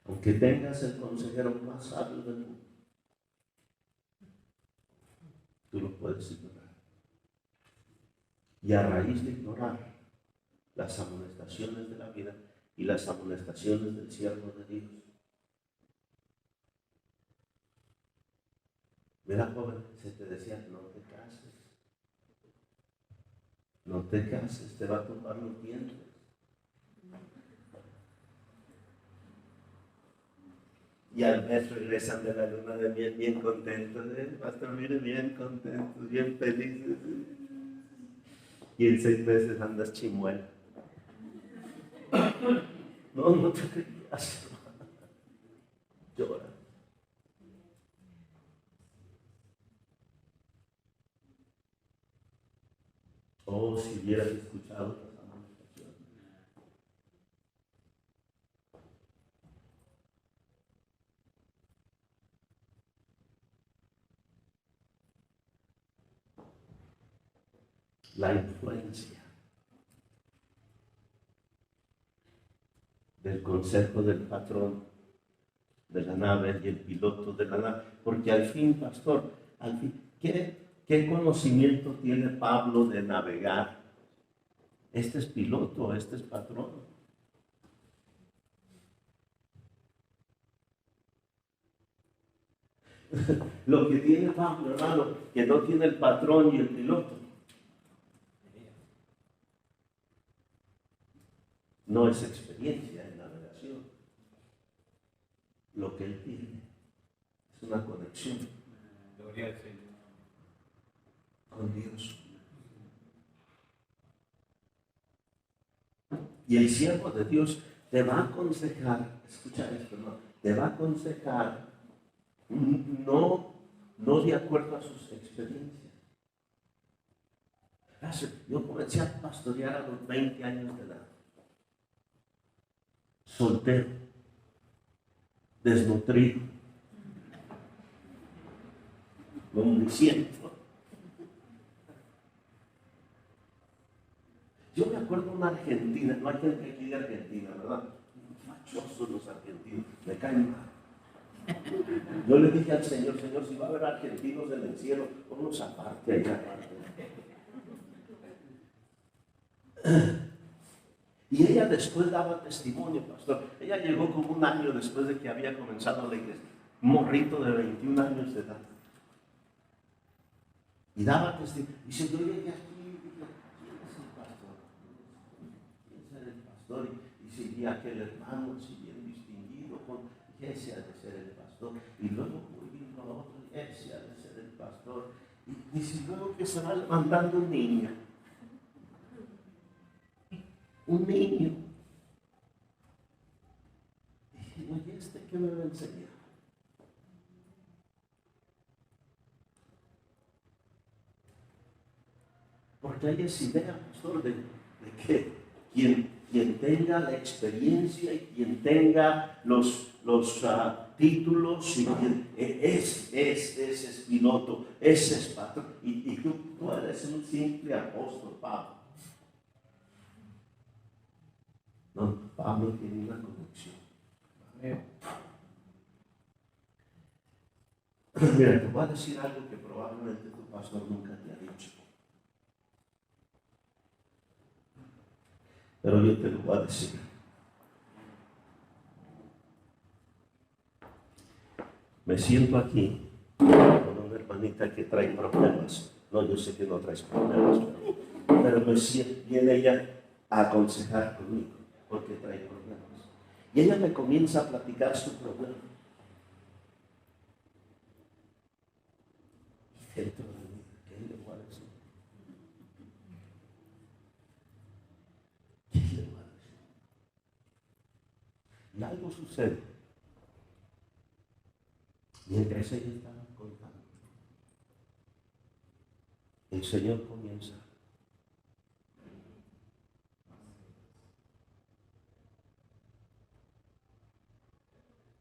S1: Aunque tengas el consejero más sabio del mundo, tú lo puedes ignorar. Y a raíz de ignorar las amonestaciones de la vida y las amonestaciones del siervo de Dios. Mira, joven, se te decía, no te cases. No te cases, te va a tumbar los dientes. Y al mes regresan de la luna de miel bien contentos, pastor, mire, bien contentos, bien felices. Y en 6 meses andas chimuela. No te creas. Llora. Oh, si hubieras escuchado las amonestaciones. La influencia del consejo del patrón de la nave y el piloto de la nave, porque al fin, pastor, ¿qué conocimiento tiene Pablo de navegar? Este es piloto, este es patrón. Lo que tiene Pablo, hermano, que no tiene el patrón y el piloto, no es experiencia en navegación. Lo que él tiene es una conexión con Dios. Y el siervo de Dios te va a aconsejar, escucha esto, ¿no? Te va a aconsejar no de acuerdo a sus experiencias. Yo comencé a pastorear a los 20 años de edad. Soltero, desnutrido, lombriciento. Yo me acuerdo de una argentina, no hay gente aquí de Argentina, ¿verdad? Fachosos los argentinos, me caen mal. Yo le dije al Señor, si va a haber argentinos en el cielo, ponlos aparte, allá aparte. Y ella después daba testimonio, pastor. Ella llegó como 1 año después de que había comenzado la iglesia. Un morrito de 21 años de edad. Y daba testimonio. Dice, yo llegué aquí y dije, ¿quién es el pastor? ¿Quién es el pastor? Y seguía aquel hermano, así bien distinguido, dije, ese ha de ser el pastor. Y luego vino otro, ese ha de ser el pastor. Y dice, luego que se va levantando un niño. Un niño. Dije, oye, ¿qué me va a enseñar? tienes idea, pastor, de que quien tenga la experiencia y quien tenga los títulos, y ese es piloto, ese es patrón, y tú eres un simple apóstol, Pablo. No, Pablo tiene una conexión. Mira, te voy a decir algo que probablemente tu pastor nunca te ha dicho. Pero yo te lo voy a decir. Me siento aquí con una hermanita que trae problemas. No, yo sé que no traes problemas, pero viene ella a aconsejar conmigo porque trae problemas. Y ella me comienza a platicar su problema. Y dentro de mí, ¿qué le voy a decir? ¿Qué le voy a decir? Y algo sucede. Mientras ella estaba contando, el Señor comienza.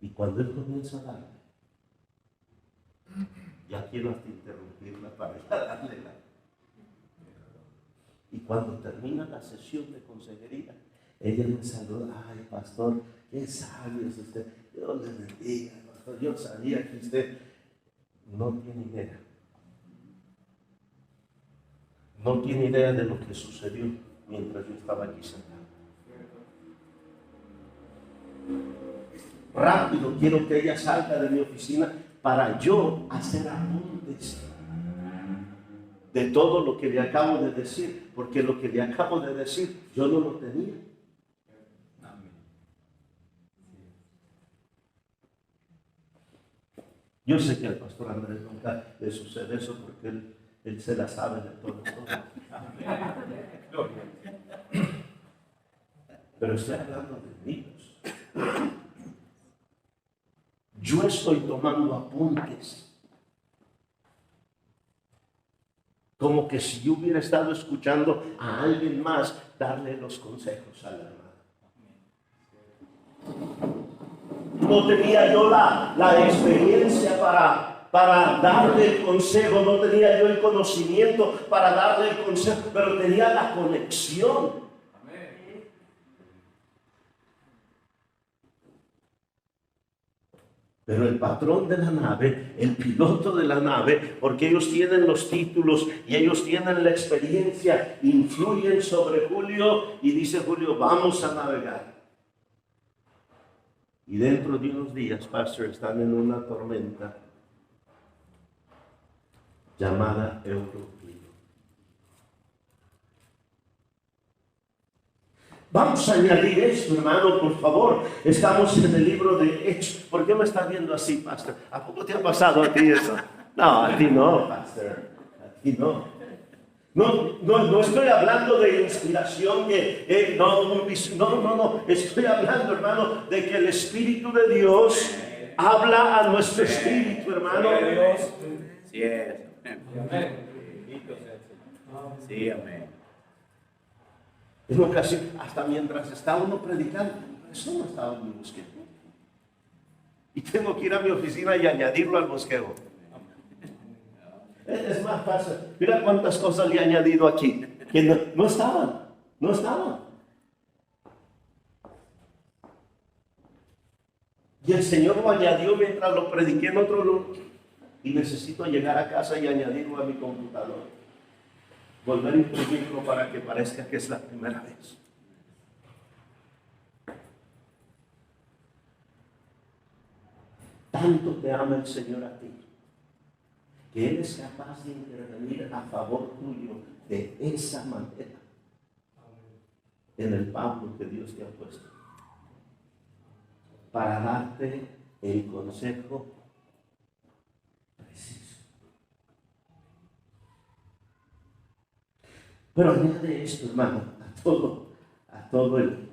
S1: Y cuando Él comienza a darle, ya quiero hasta interrumpirla para darle la. Y cuando termina la sesión de consejería, ella me saluda. Ay, pastor, qué sabio es usted. Dios le bendiga, pastor. Yo sabía que usted no tiene idea. No tiene idea de lo que sucedió mientras yo estaba aquí sentado. Rápido, quiero que ella salga de mi oficina para yo hacer apuntes de todo lo que le acabo de decir, porque lo que le acabo de decir yo no lo tenía. Yo sé que al pastor Andrés nunca le sucede eso porque él se la sabe de todo. Pero estoy hablando de niños. Yo estoy tomando apuntes. Como que si yo hubiera estado escuchando a alguien más darle los consejos a la hermana. No tenía yo la experiencia para darle el consejo, no tenía yo el conocimiento para darle el consejo, pero tenía la conexión. Pero el patrón de la nave, el piloto de la nave, porque ellos tienen los títulos y ellos tienen la experiencia, influyen sobre Julio y dice Julio, vamos a navegar. Y dentro de unos días, pastor, están en una tormenta llamada Euroclino. Vamos a añadir esto, hermano, por favor. Estamos en el libro de Hechos. ¿Por qué me estás viendo así, pastor? ¿A poco te ha pasado a ti eso? No, a ti no, pastor. A ti no. No estoy hablando de inspiración, no. Estoy hablando, hermano, de que el Espíritu de Dios habla a nuestro espíritu, hermano.
S2: Sí, es. Sí, amén.
S1: En ocasión, hasta mientras está uno predicando, eso no estaba en mi bosquejo. Y tengo que ir a mi oficina y añadirlo al bosquejo. Es más fácil. Mira cuántas cosas le he añadido aquí, que no estaban. Y el Señor lo añadió mientras lo prediqué en otro lugar. Y necesito llegar a casa y añadirlo a mi computador. Volver a imprimirlo para que parezca que es la primera vez. Tanto te ama el Señor a ti, que Él es capaz de intervenir a favor tuyo de esa manera en el Pablo que Dios te ha puesto, para darte el consejo preciso. Pero añade esto, hermano, a todo el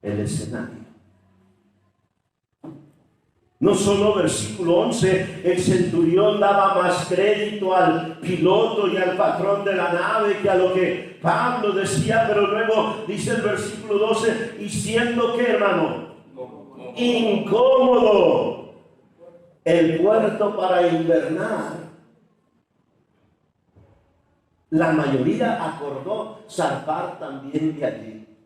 S1: escenario. No solo versículo 11, el centurión daba más crédito al piloto y al patrón de la nave que a lo que Pablo decía, pero luego dice el versículo 12, y siendo que, hermano, incómodo el puerto para invernar, la mayoría acordó zarpar también de allí.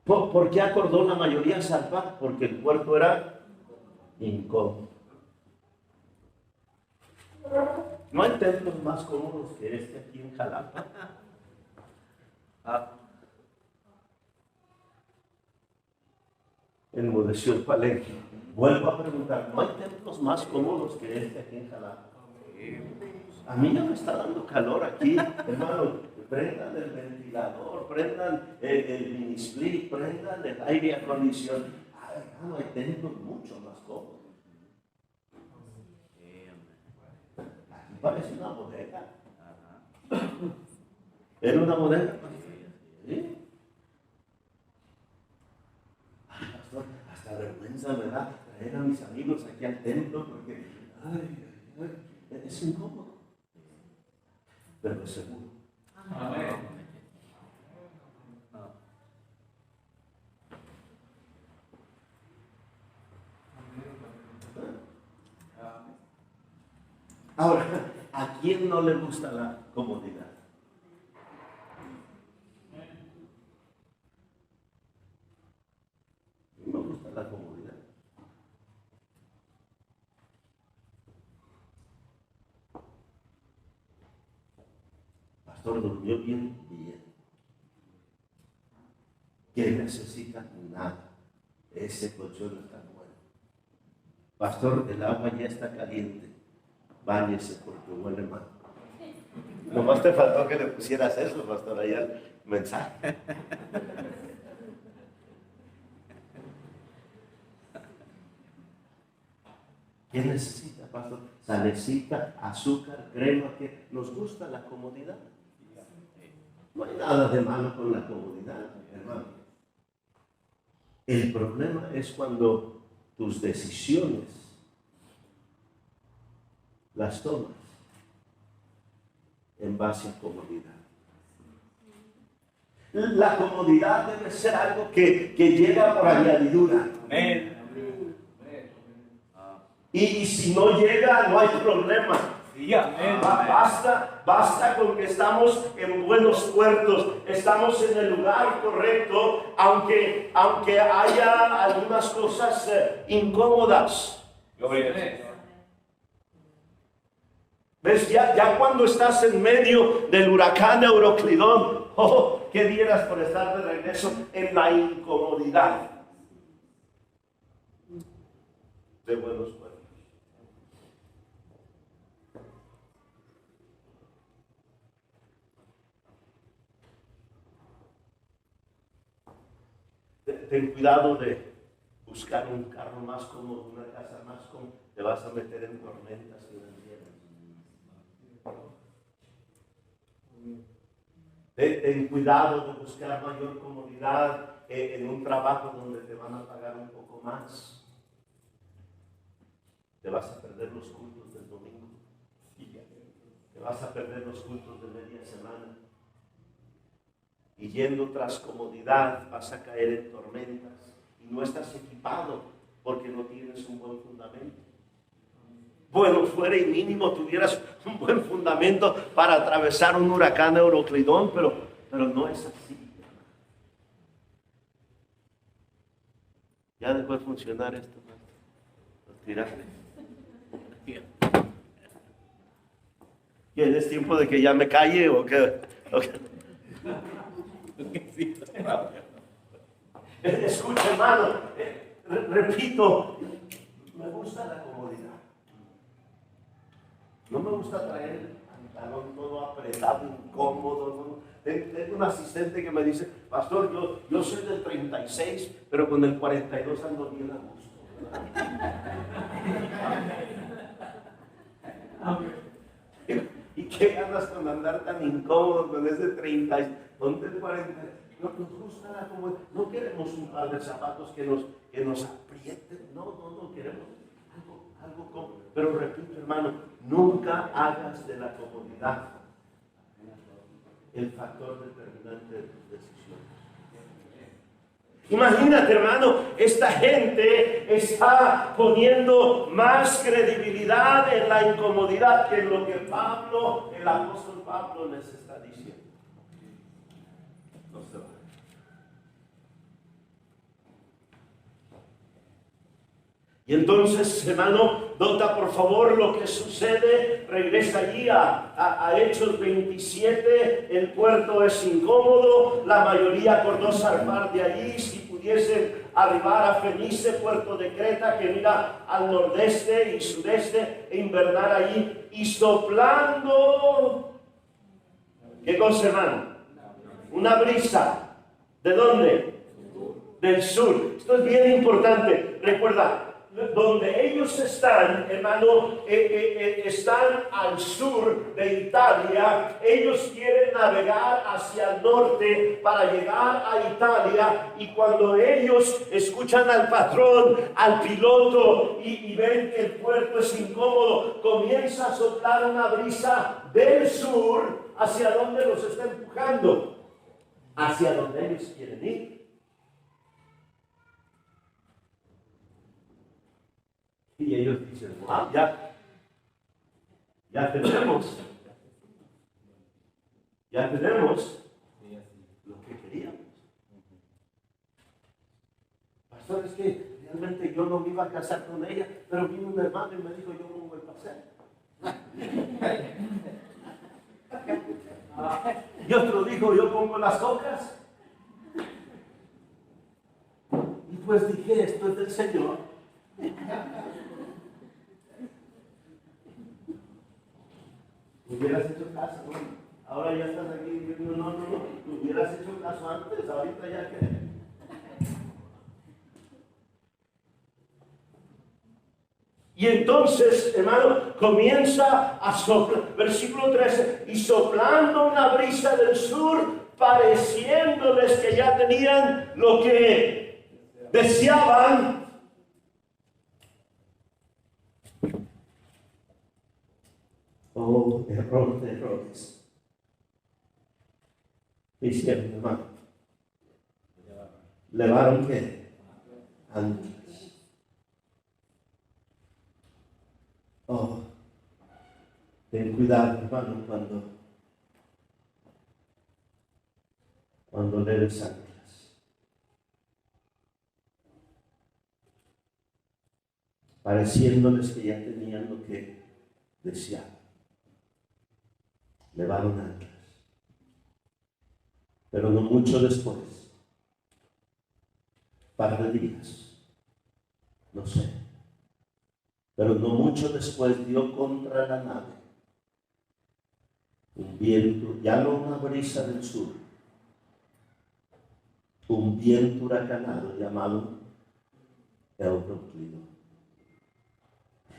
S1: ¿Por qué acordó la mayoría zarpar? Porque el puerto era incómodo. No hay templos más cómodos que este aquí en Jalapa. Enmudeció el Palenque. Vuelvo a preguntar, ¿no hay templos más cómodos que este aquí en Jalapa? A mí ya me está dando calor aquí, hermano. Prendan el ventilador, prendan el mini split, prendan el aire acondicionado. Hermano, hay templos mucho más cómodos. Aquí parece una bodega. ¿Era una bodega? ¿Sí? Pastor, hasta vergüenza me da traer a mis amigos aquí al templo porque es incómodo, pero es seguro. Amén. Ahora, ¿a quién no le gusta la comodidad? Me gusta la comodidad. Pastor, durmió bien. ¿Qué necesita? Nada. Ese colchón está bueno. Pastor, el agua ya está caliente. Báñese porque huele mal. Nomás te faltó que le pusieras eso, pastor, allá el mensaje. ¿Qué necesita, pastor? Salecita, azúcar, crema, que nos gusta la comodidad. No hay nada de malo con la comodidad, hermano. El problema es cuando tus decisiones las tomas en base a comodidad. La comodidad debe ser algo que llega por añadidura. Amén. Y si no llega, no hay problema. Basta con que estamos en buenos puertos, estamos en el lugar correcto, aunque haya algunas cosas incómodas. ¿Ves? Ya cuando estás en medio del huracán Euroclidón, ¿qué dieras por estar de regreso en la incomodidad de buenos puertos? Ten cuidado de buscar un carro más cómodo, una casa más cómoda. Te vas a meter en tormentas financieras. Ten cuidado de buscar mayor comodidad en un trabajo donde te van a pagar un poco más. Te vas a perder los cultos del domingo. Te vas a perder los cultos de media semana. Y yendo tras comodidad vas a caer en tormentas y no estás equipado porque no tienes un buen fundamento. Bueno, fuera y mínimo tuvieras un buen fundamento para atravesar un huracán Euroclidón, pero no es así. Ya dejó de funcionar esto. Lo tiraste. ¿Quieres tiempo de que ya me calle o qué? Escucha, hermano, repito, me gusta la comodidad. No me gusta traer el pantalón todo apretado, incómodo. Tengo un asistente que me dice, pastor, yo soy del 36, pero con el 42 ando bien a gusto. ¿Y qué ganas con andar tan incómodo con ese 30? Ponte el 40. No nos gusta la comodidad. No queremos un par de zapatos que nos aprieten. No, queremos algo cómodo. Pero repito, hermano, nunca hagas de la comodidad el factor determinante de tus decisiones. Imagínate, hermano, esta gente está poniendo más credibilidad en la incomodidad que en lo que Pablo, el apóstol Pablo, les está diciendo. No se va. Y entonces, hermano, nota por favor lo que sucede. Regresa allí a Hechos 27. El puerto es incómodo. La mayoría acordó zarpar de allí. Si pudiesen arribar a Fenice, puerto de Creta, que mira al nordeste y sudeste, e invernar allí. Y soplando, ¿qué cosa, hermano? Una brisa. ¿De dónde? Del sur. Esto es bien importante. Recuerda, donde ellos están, hermano, están al sur de Italia. Ellos quieren navegar hacia el norte para llegar a Italia, y cuando ellos escuchan al patrón, al piloto, y ven que el puerto es incómodo, comienza a soplar una brisa del sur. ¿Hacia dónde los está empujando? Hacia donde ellos quieren ir. Y ellos dicen, wow, ya tenemos lo que queríamos. Pastor, es que realmente yo no me iba a casar con ella, pero vino un hermano y me dijo, yo no voy a pasar. Y otro dijo, yo pongo las hojas. Y pues dije, esto es del Señor. Hubieras hecho caso, ¿no? Ahora ya estás aquí diciendo, no, hubieras hecho caso antes, ahorita ya que. Y entonces, hermano, comienza a soplar, versículo 13, y soplando una brisa del sur, pareciéndoles que ya tenían lo que deseaban. Oh, error de errores. ¿Qué hicieron, hermano? ¿Levaron qué? Anclas. Oh, ten cuidado, hermano, cuando leves anclas. Pareciéndoles que ya tenían lo que deseaban. Levaron anclas. Pero no mucho después, par de días, no sé, pero no mucho después dio contra la nave un viento, ya no una brisa del sur, un viento huracanado llamado Euroclido.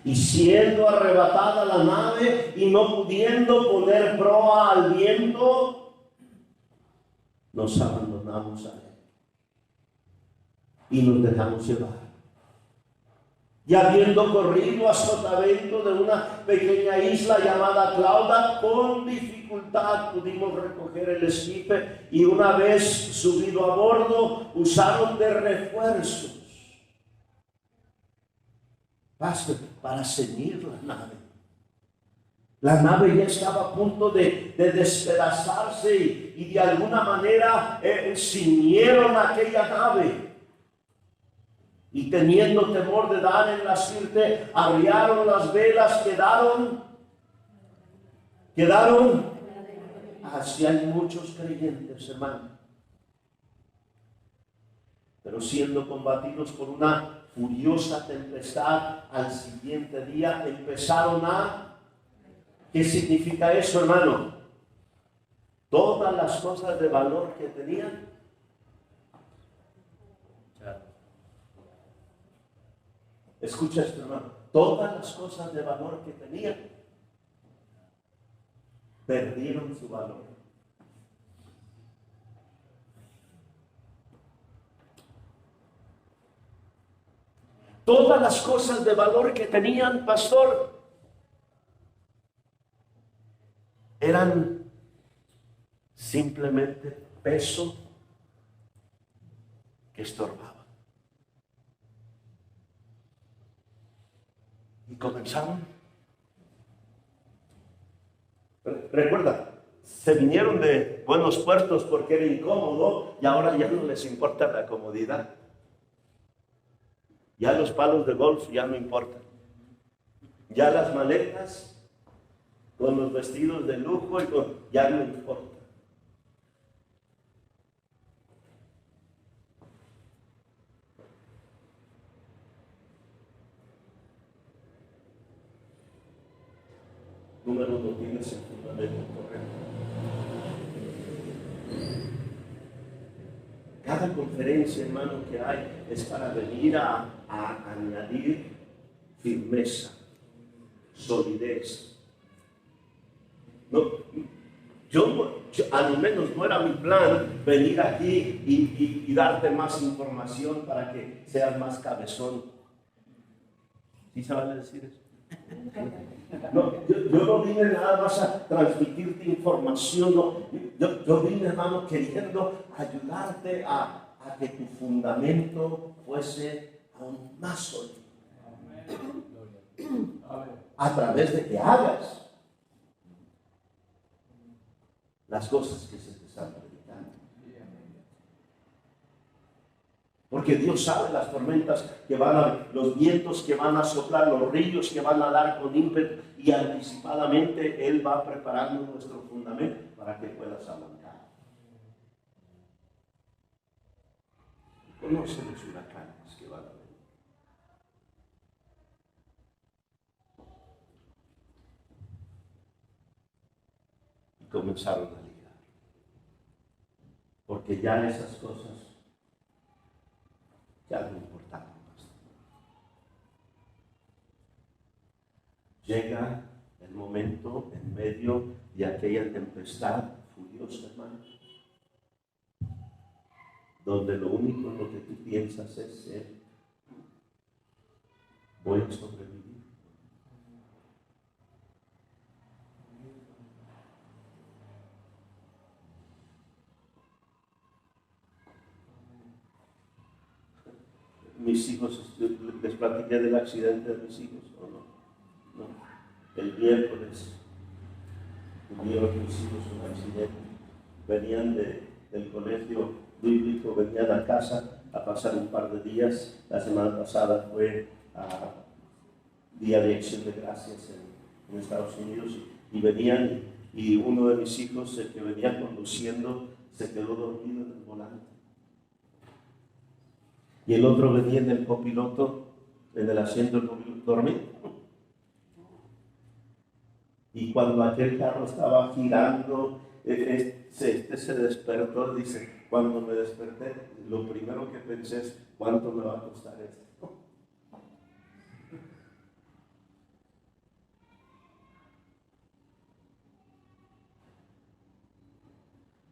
S1: Y siendo arrebatada la nave y no pudiendo poner proa al viento, nos abandonamos a él y nos dejamos llevar. Y habiendo corrido a sotavento de una pequeña isla llamada Clauda, con dificultad pudimos recoger el esquife, y una vez subido a bordo usaron de refuerzos para ceñir la nave. La nave ya estaba a punto de despedazarse, y de alguna manera ciñeron aquella nave. Y teniendo temor de dar en la sirte, arriaron las velas, quedaron. Así hay muchos creyentes, hermano. Pero siendo combatidos por una furiosa tempestad, al siguiente día empezaron a... ¿Qué significa eso, hermano? Todas las cosas de valor que tenían. Escucha esto, hermano. Todas las cosas de valor que tenían perdieron su valor. Todas las cosas de valor que tenían, pastor, eran simplemente peso que estorbaba. Y comenzaron. Recuerda, se vinieron de buenos puertos porque era incómodo y ahora ya no les importa la comodidad. Ya los palos de golf ya no importan. Ya las maletas con los vestidos de lujo ya no importa. Número uno, tienes el fundamento correcto. Cada conferencia, hermano, que hay es para venir a añadir firmeza, solidez. No, yo al menos no era mi plan venir aquí y darte más información para que seas más cabezón. ¿Sí se vale decir eso? No, yo no vine nada más a transmitirte información, no. Yo vine, hermano, queriendo ayudarte a que tu fundamento fuese aún más sólido. A través de que hagas las cosas que se te están predicando. Porque Dios sabe las tormentas que van a, los vientos que van a soplar, los ríos que van a dar con ímpetu, y anticipadamente Él va preparando nuestro fundamento para que puedas aguantar. Conoce los huracanes que van a venir. Y comenzaron a ligar. Porque ya esas cosas ya no importaban más. Llega el momento en medio de aquella tempestad furiosa, hermano, donde lo único en lo que tú piensas es ser, voy a sobrevivir. Mis hijos, les platiqué del accidente de mis hijos, ¿o no? No. El miércoles tuvieron mis hijos un accidente. Venían del colegio bíblico, venían a casa a pasar un par de días. La semana pasada fue a Día de Acción de Gracias en Estados Unidos y venían, y uno de mis hijos, el que venía conduciendo, se quedó dormido en el volante. Y el otro venía en el copiloto, en el asiento del copiloto, dormido. Y cuando aquel carro estaba girando, este se despertó, dice, cuando me desperté, lo primero que pensé es, ¿cuánto me va a costar esto?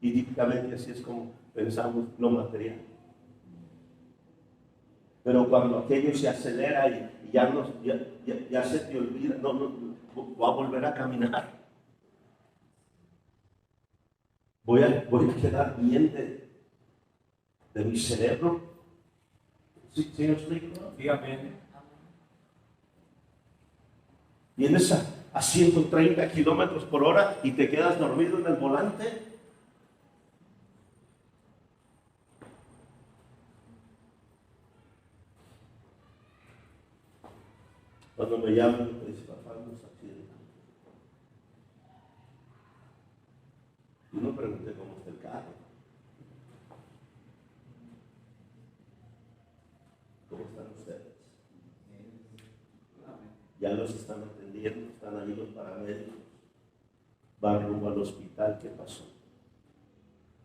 S1: Y típicamente así es como pensamos lo material. Pero cuando aquello se acelera y ya se te olvida, no, voy a volver a caminar. Voy a quedar bien de mi cerebro. ¿Sí me explico?
S2: Sí, amén.
S1: Vienes a 130 kilómetros por hora y te quedas dormido en el volante. Cuando me llaman, me dicen, papá, nos accidentamos. Yo no pregunté cómo está el carro. ¿Cómo están ustedes? Ya los están atendiendo, están ahí los paramédicos. Van rumbo al hospital, ¿qué pasó?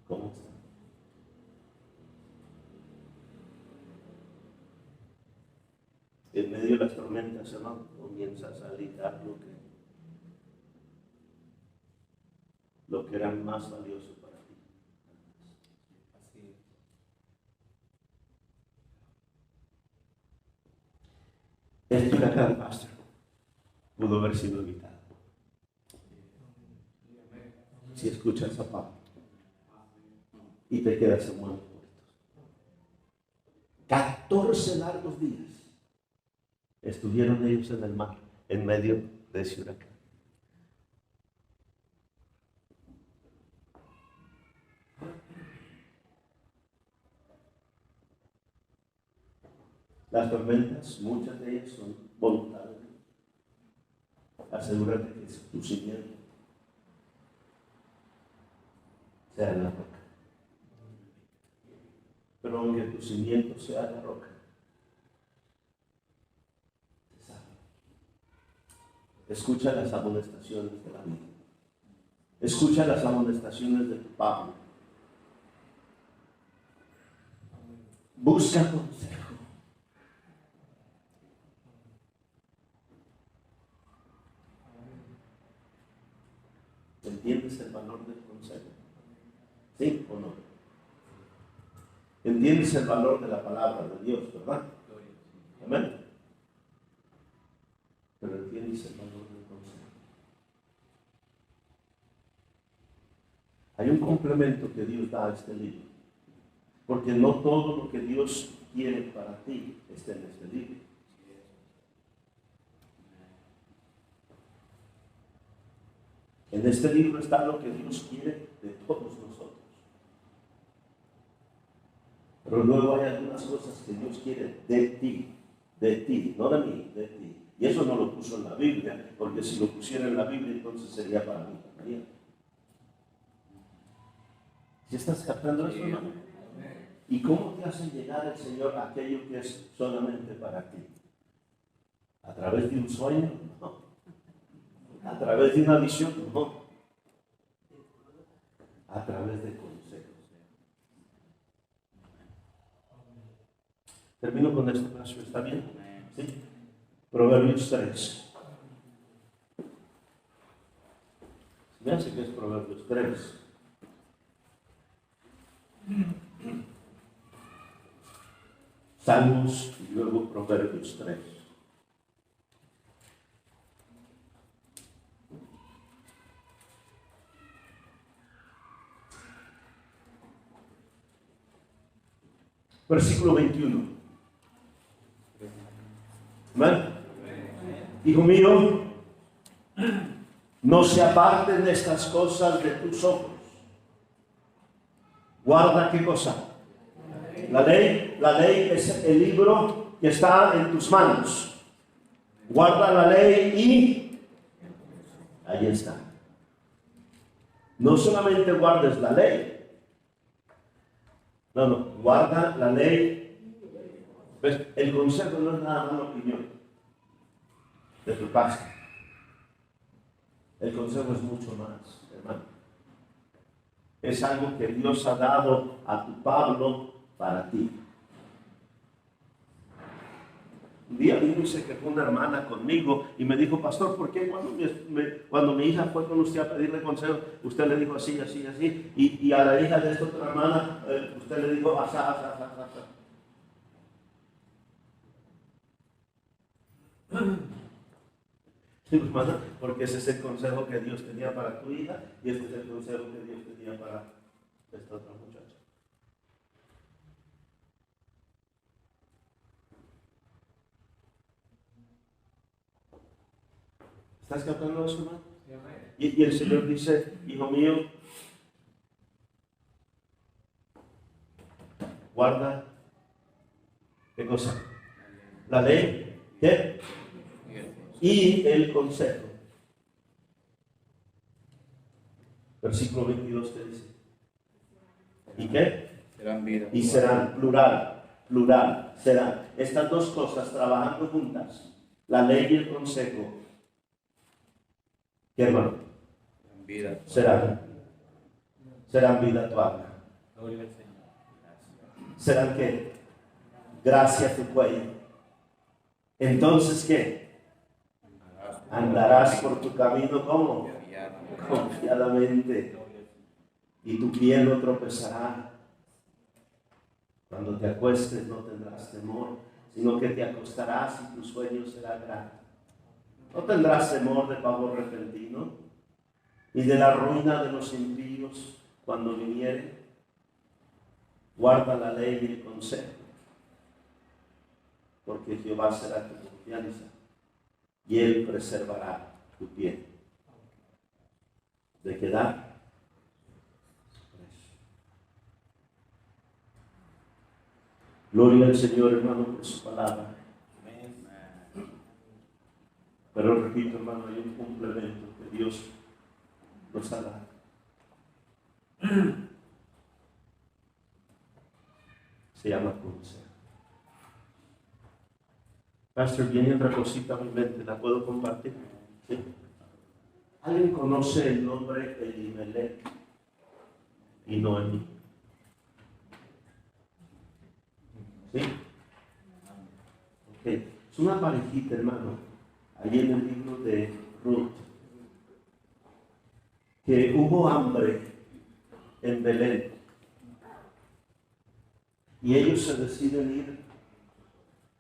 S1: ¿Cómo están? En medio de las tormentas, hermano, comienzas a ligar lo que era más valioso para ti.
S2: Así es.
S1: Este huracán, pastor, pudo haber sido evitado si escuchas a Pablo y te quedas en buenos puertos. 14 largos días estuvieron ellos en el mar, en medio de ese huracán. Las tormentas, muchas de ellas son voluntarias. Asegúrate que tu cimiento sea en la roca. Pero aunque tu cimiento sea la roca, te salva. Escucha las amonestaciones de la vida. Escucha las amonestaciones de tu Pablo. Busca consejo. ¿Entiendes el valor del consejo? ¿Sí o no? ¿Entiendes el valor de la palabra de Dios, verdad? Amén. Pero ¿entiendes el valor del consejo? Hay un complemento que Dios da a este libro. Porque no todo lo que Dios quiere para ti está en este libro. En este libro está lo que Dios quiere de todos nosotros. Pero luego hay algunas cosas que Dios quiere de ti, no de mí, de ti. Y eso no lo puso en la Biblia, porque si lo pusiera en la Biblia, entonces sería para mí también. ¿Sí estás captando eso, hermano? ¿Y cómo te hace llegar el Señor a aquello que es solamente para ti? ¿A través de un sueño? No. ¿A través de una visión? No. A través de consejos. Termino con este paso, ¿está bien? ¿Sí? Proverbios 3. Me hace que es Proverbios 3. Salmos y luego Proverbios 3. Versículo 21. ¿Amén? Hijo mío, no se aparten estas cosas de tus ojos. Guarda qué cosa. La ley es el libro que está en tus manos. Guarda la ley y ahí está. No solamente guardes la ley. No, guarda la ley. ¿Ves? El consejo no es nada más la opinión de tu pastor. El consejo es mucho más, hermano. Es algo que Dios ha dado a tu Pablo para ti. Un día vino y se quejó una hermana conmigo y me dijo, pastor, ¿por qué cuando mi hija fue con usted a pedirle consejo, usted le dijo así, así, así? Y a la hija de esta otra hermana, usted le dijo asá. Sí, hermana, porque ese es el consejo que Dios tenía para tu hija y este es el consejo que Dios tenía para esta otra muchacha. ¿Estás captando eso, hermano? Y el Señor dice, hijo mío, guarda, ¿qué cosa? La ley, ¿qué? Y el consejo. Versículo 22 te dice. ¿Y qué?
S2: Serán vida.
S1: Y serán, plural, serán. Estas dos cosas trabajando juntas, la ley y el consejo. ¿Qué, hermano?
S2: Vida.
S1: Serán vida tu alma.
S2: Gloria al Señor.
S1: ¿Serán qué? Gracia a tu cuello. Entonces, ¿qué? Andarás por tu camino, ¿cómo? Confiadamente. Y tu pie no tropezará. Cuando te acuestes no tendrás temor. sino que te acostarás y tu sueño será grato. No tendrás temor de pavor repentino, ni de la ruina de los impíos cuando viniere. Guarda la ley y el consejo, porque Jehová será tu confianza, y Él preservará tu pie de quedar preso. Gloria al Señor, hermano, por su palabra. Pero repito, hermano, hay un complemento que Dios nos ha dado. Se llama consejo. Pastor, viene otra cosita a mi mente, ¿la puedo compartir? ¿Sí? ¿Alguien conoce el nombre Elimelech y Noemí? ¿Sí? Ok. Es una parejita, hermano, allí en el libro de Ruth, que hubo hambre en Belén y ellos se deciden ir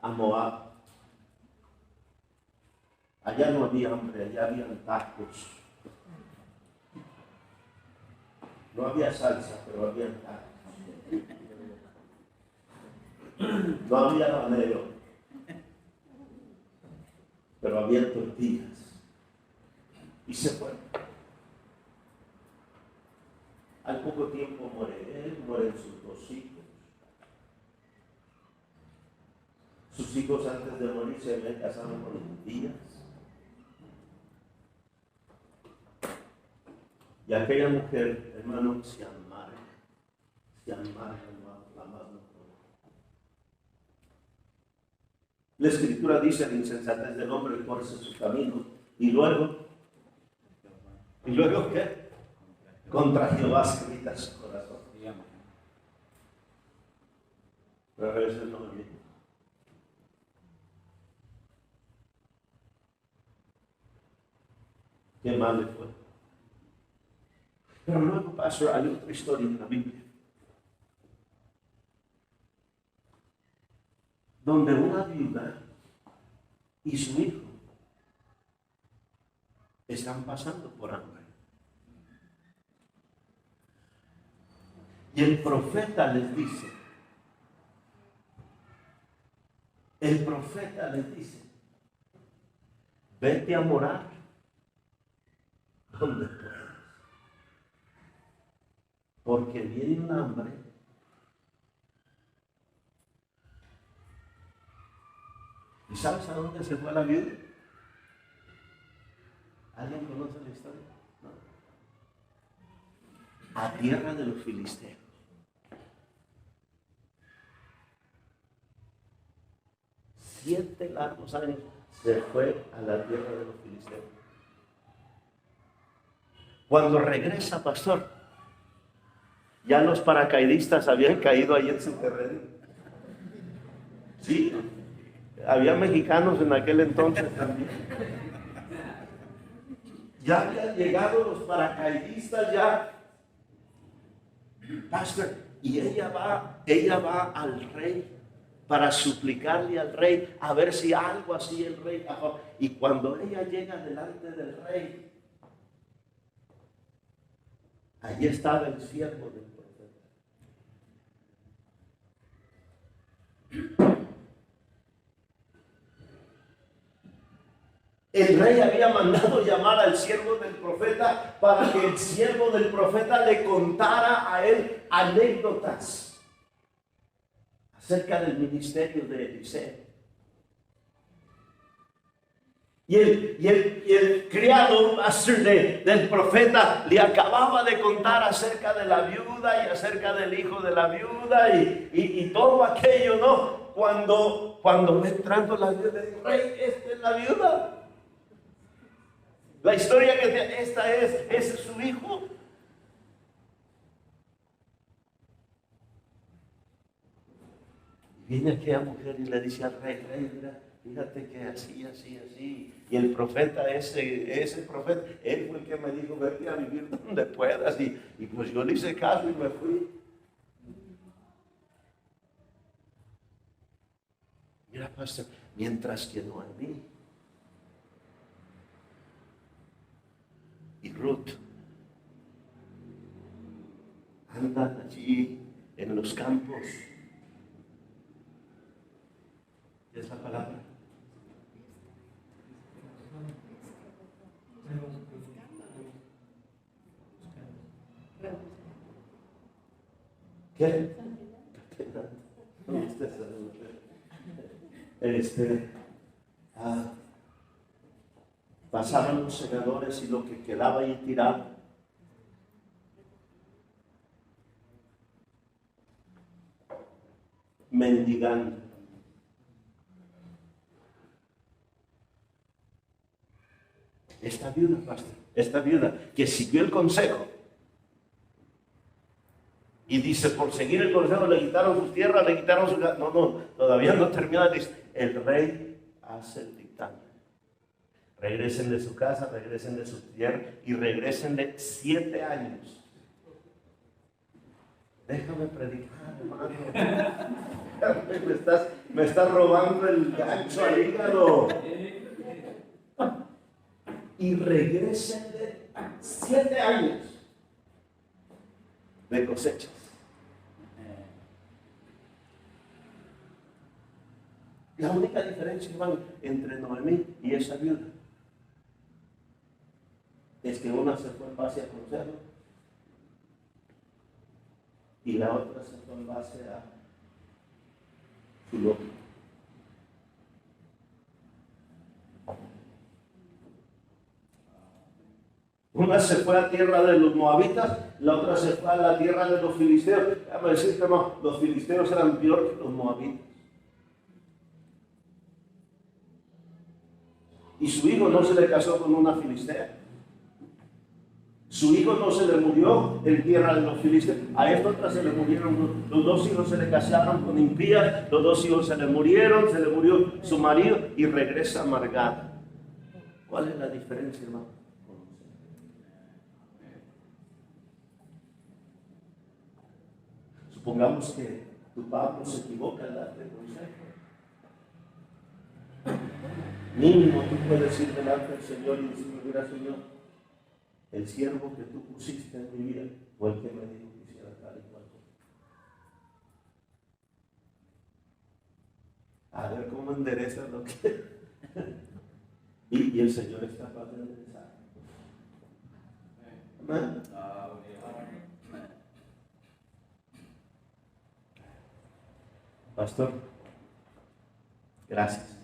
S1: a Moab. Allá no había hambre, allá habían tacos. No había salsa, pero había tacos. No había habanero, pero había tortillas. Y se fueron. Al poco tiempo muere él, mueren sus dos hijos. Sus hijos antes de morir se habían casado con judías. Y aquella mujer, hermano, se amarga, la más no puede. La Escritura dice: la insensatez del hombre torce su camino. Y luego ¿qué? Contra Jehová se irrita su corazón. Pero a veces no me viene. Qué mal le fue. Pero luego, pastor, hay otra historia en la Biblia donde una viuda y su hijo están pasando por hambre. Y el profeta les dice, vete a morar donde puedas, porque viene un hambre. ¿Y sabes a dónde se fue la viuda? ¿Alguien conoce la historia? No. A tierra de los filisteos. 7 largos años se fue a la tierra de los filisteos. Cuando regresa, pastor, ya los paracaidistas habían caído ahí en su terreno. Sí, había mexicanos en aquel entonces también. Ya habían llegado los paracaidistas ya. Pastor, y ella va al rey para suplicarle al rey a ver si algo así el rey. Y cuando ella llega delante del rey, allí estaba el siervo del profeta. El rey había mandado llamar al siervo del profeta para que el siervo del profeta le contara a él anécdotas acerca del ministerio de Eliseo. Y el criado del profeta le acababa de contar acerca de la viuda y acerca del hijo de la viuda y todo aquello, ¿no? Cuando va entrando la viuda, le dice: rey, esta es la viuda. La historia que ese es su hijo. Viene aquella mujer y le dice al rey: mira, fíjate que así. Y el profeta, ese profeta, él fue el que me dijo: vete a vivir donde puedas. Y pues yo le hice caso y me fui. Mira, pastor, mientras que Noemí y Ruth andan allí en los campos. ¿Qué es la palabra? ¿Qué? Pasaban los segadores y lo que quedaba ahí tirado. Mendigando. Esta viuda que siguió el consejo y dice, por seguir el consejo le quitaron sus tierras, le quitaron su... No, todavía no termina. Dice, el rey hace el dictamen. Regresen de su casa, regresen de su tierra y regresen de 7 años. Déjame predicar, hermano. Me estás robando el gancho al hígado. Y regresen de 7 años de cosechas. La única diferencia, hermano, entre Noemí y esa viuda es que una se fue en base a consejo y la otra se fue en base a su lógica. Una se fue a la tierra de los moabitas, la otra se fue a la tierra de los filisteos. Déjame decirte, no, los filisteos eran peor que los moabitas. Y su hijo no se le casó con una filistea. Su hijo no se le murió en tierra de los filisteos. A esta otra se le murieron, los 2 hijos se le casaron con impías, los 2 hijos se le murieron, se le murió su marido y regresa amargada. ¿Cuál es la diferencia, hermano? Supongamos que tu Pablo se equivoca en darte consejo. Mínimo tú puedes ir delante del Señor y decirle, mira, Señor, el siervo que tú pusiste en mi vida fue el que me dijo que hiciera tal y cual cosa. A ver cómo enderezas lo que... y el Señor es capaz de enderezar. Amén. Pastor, gracias.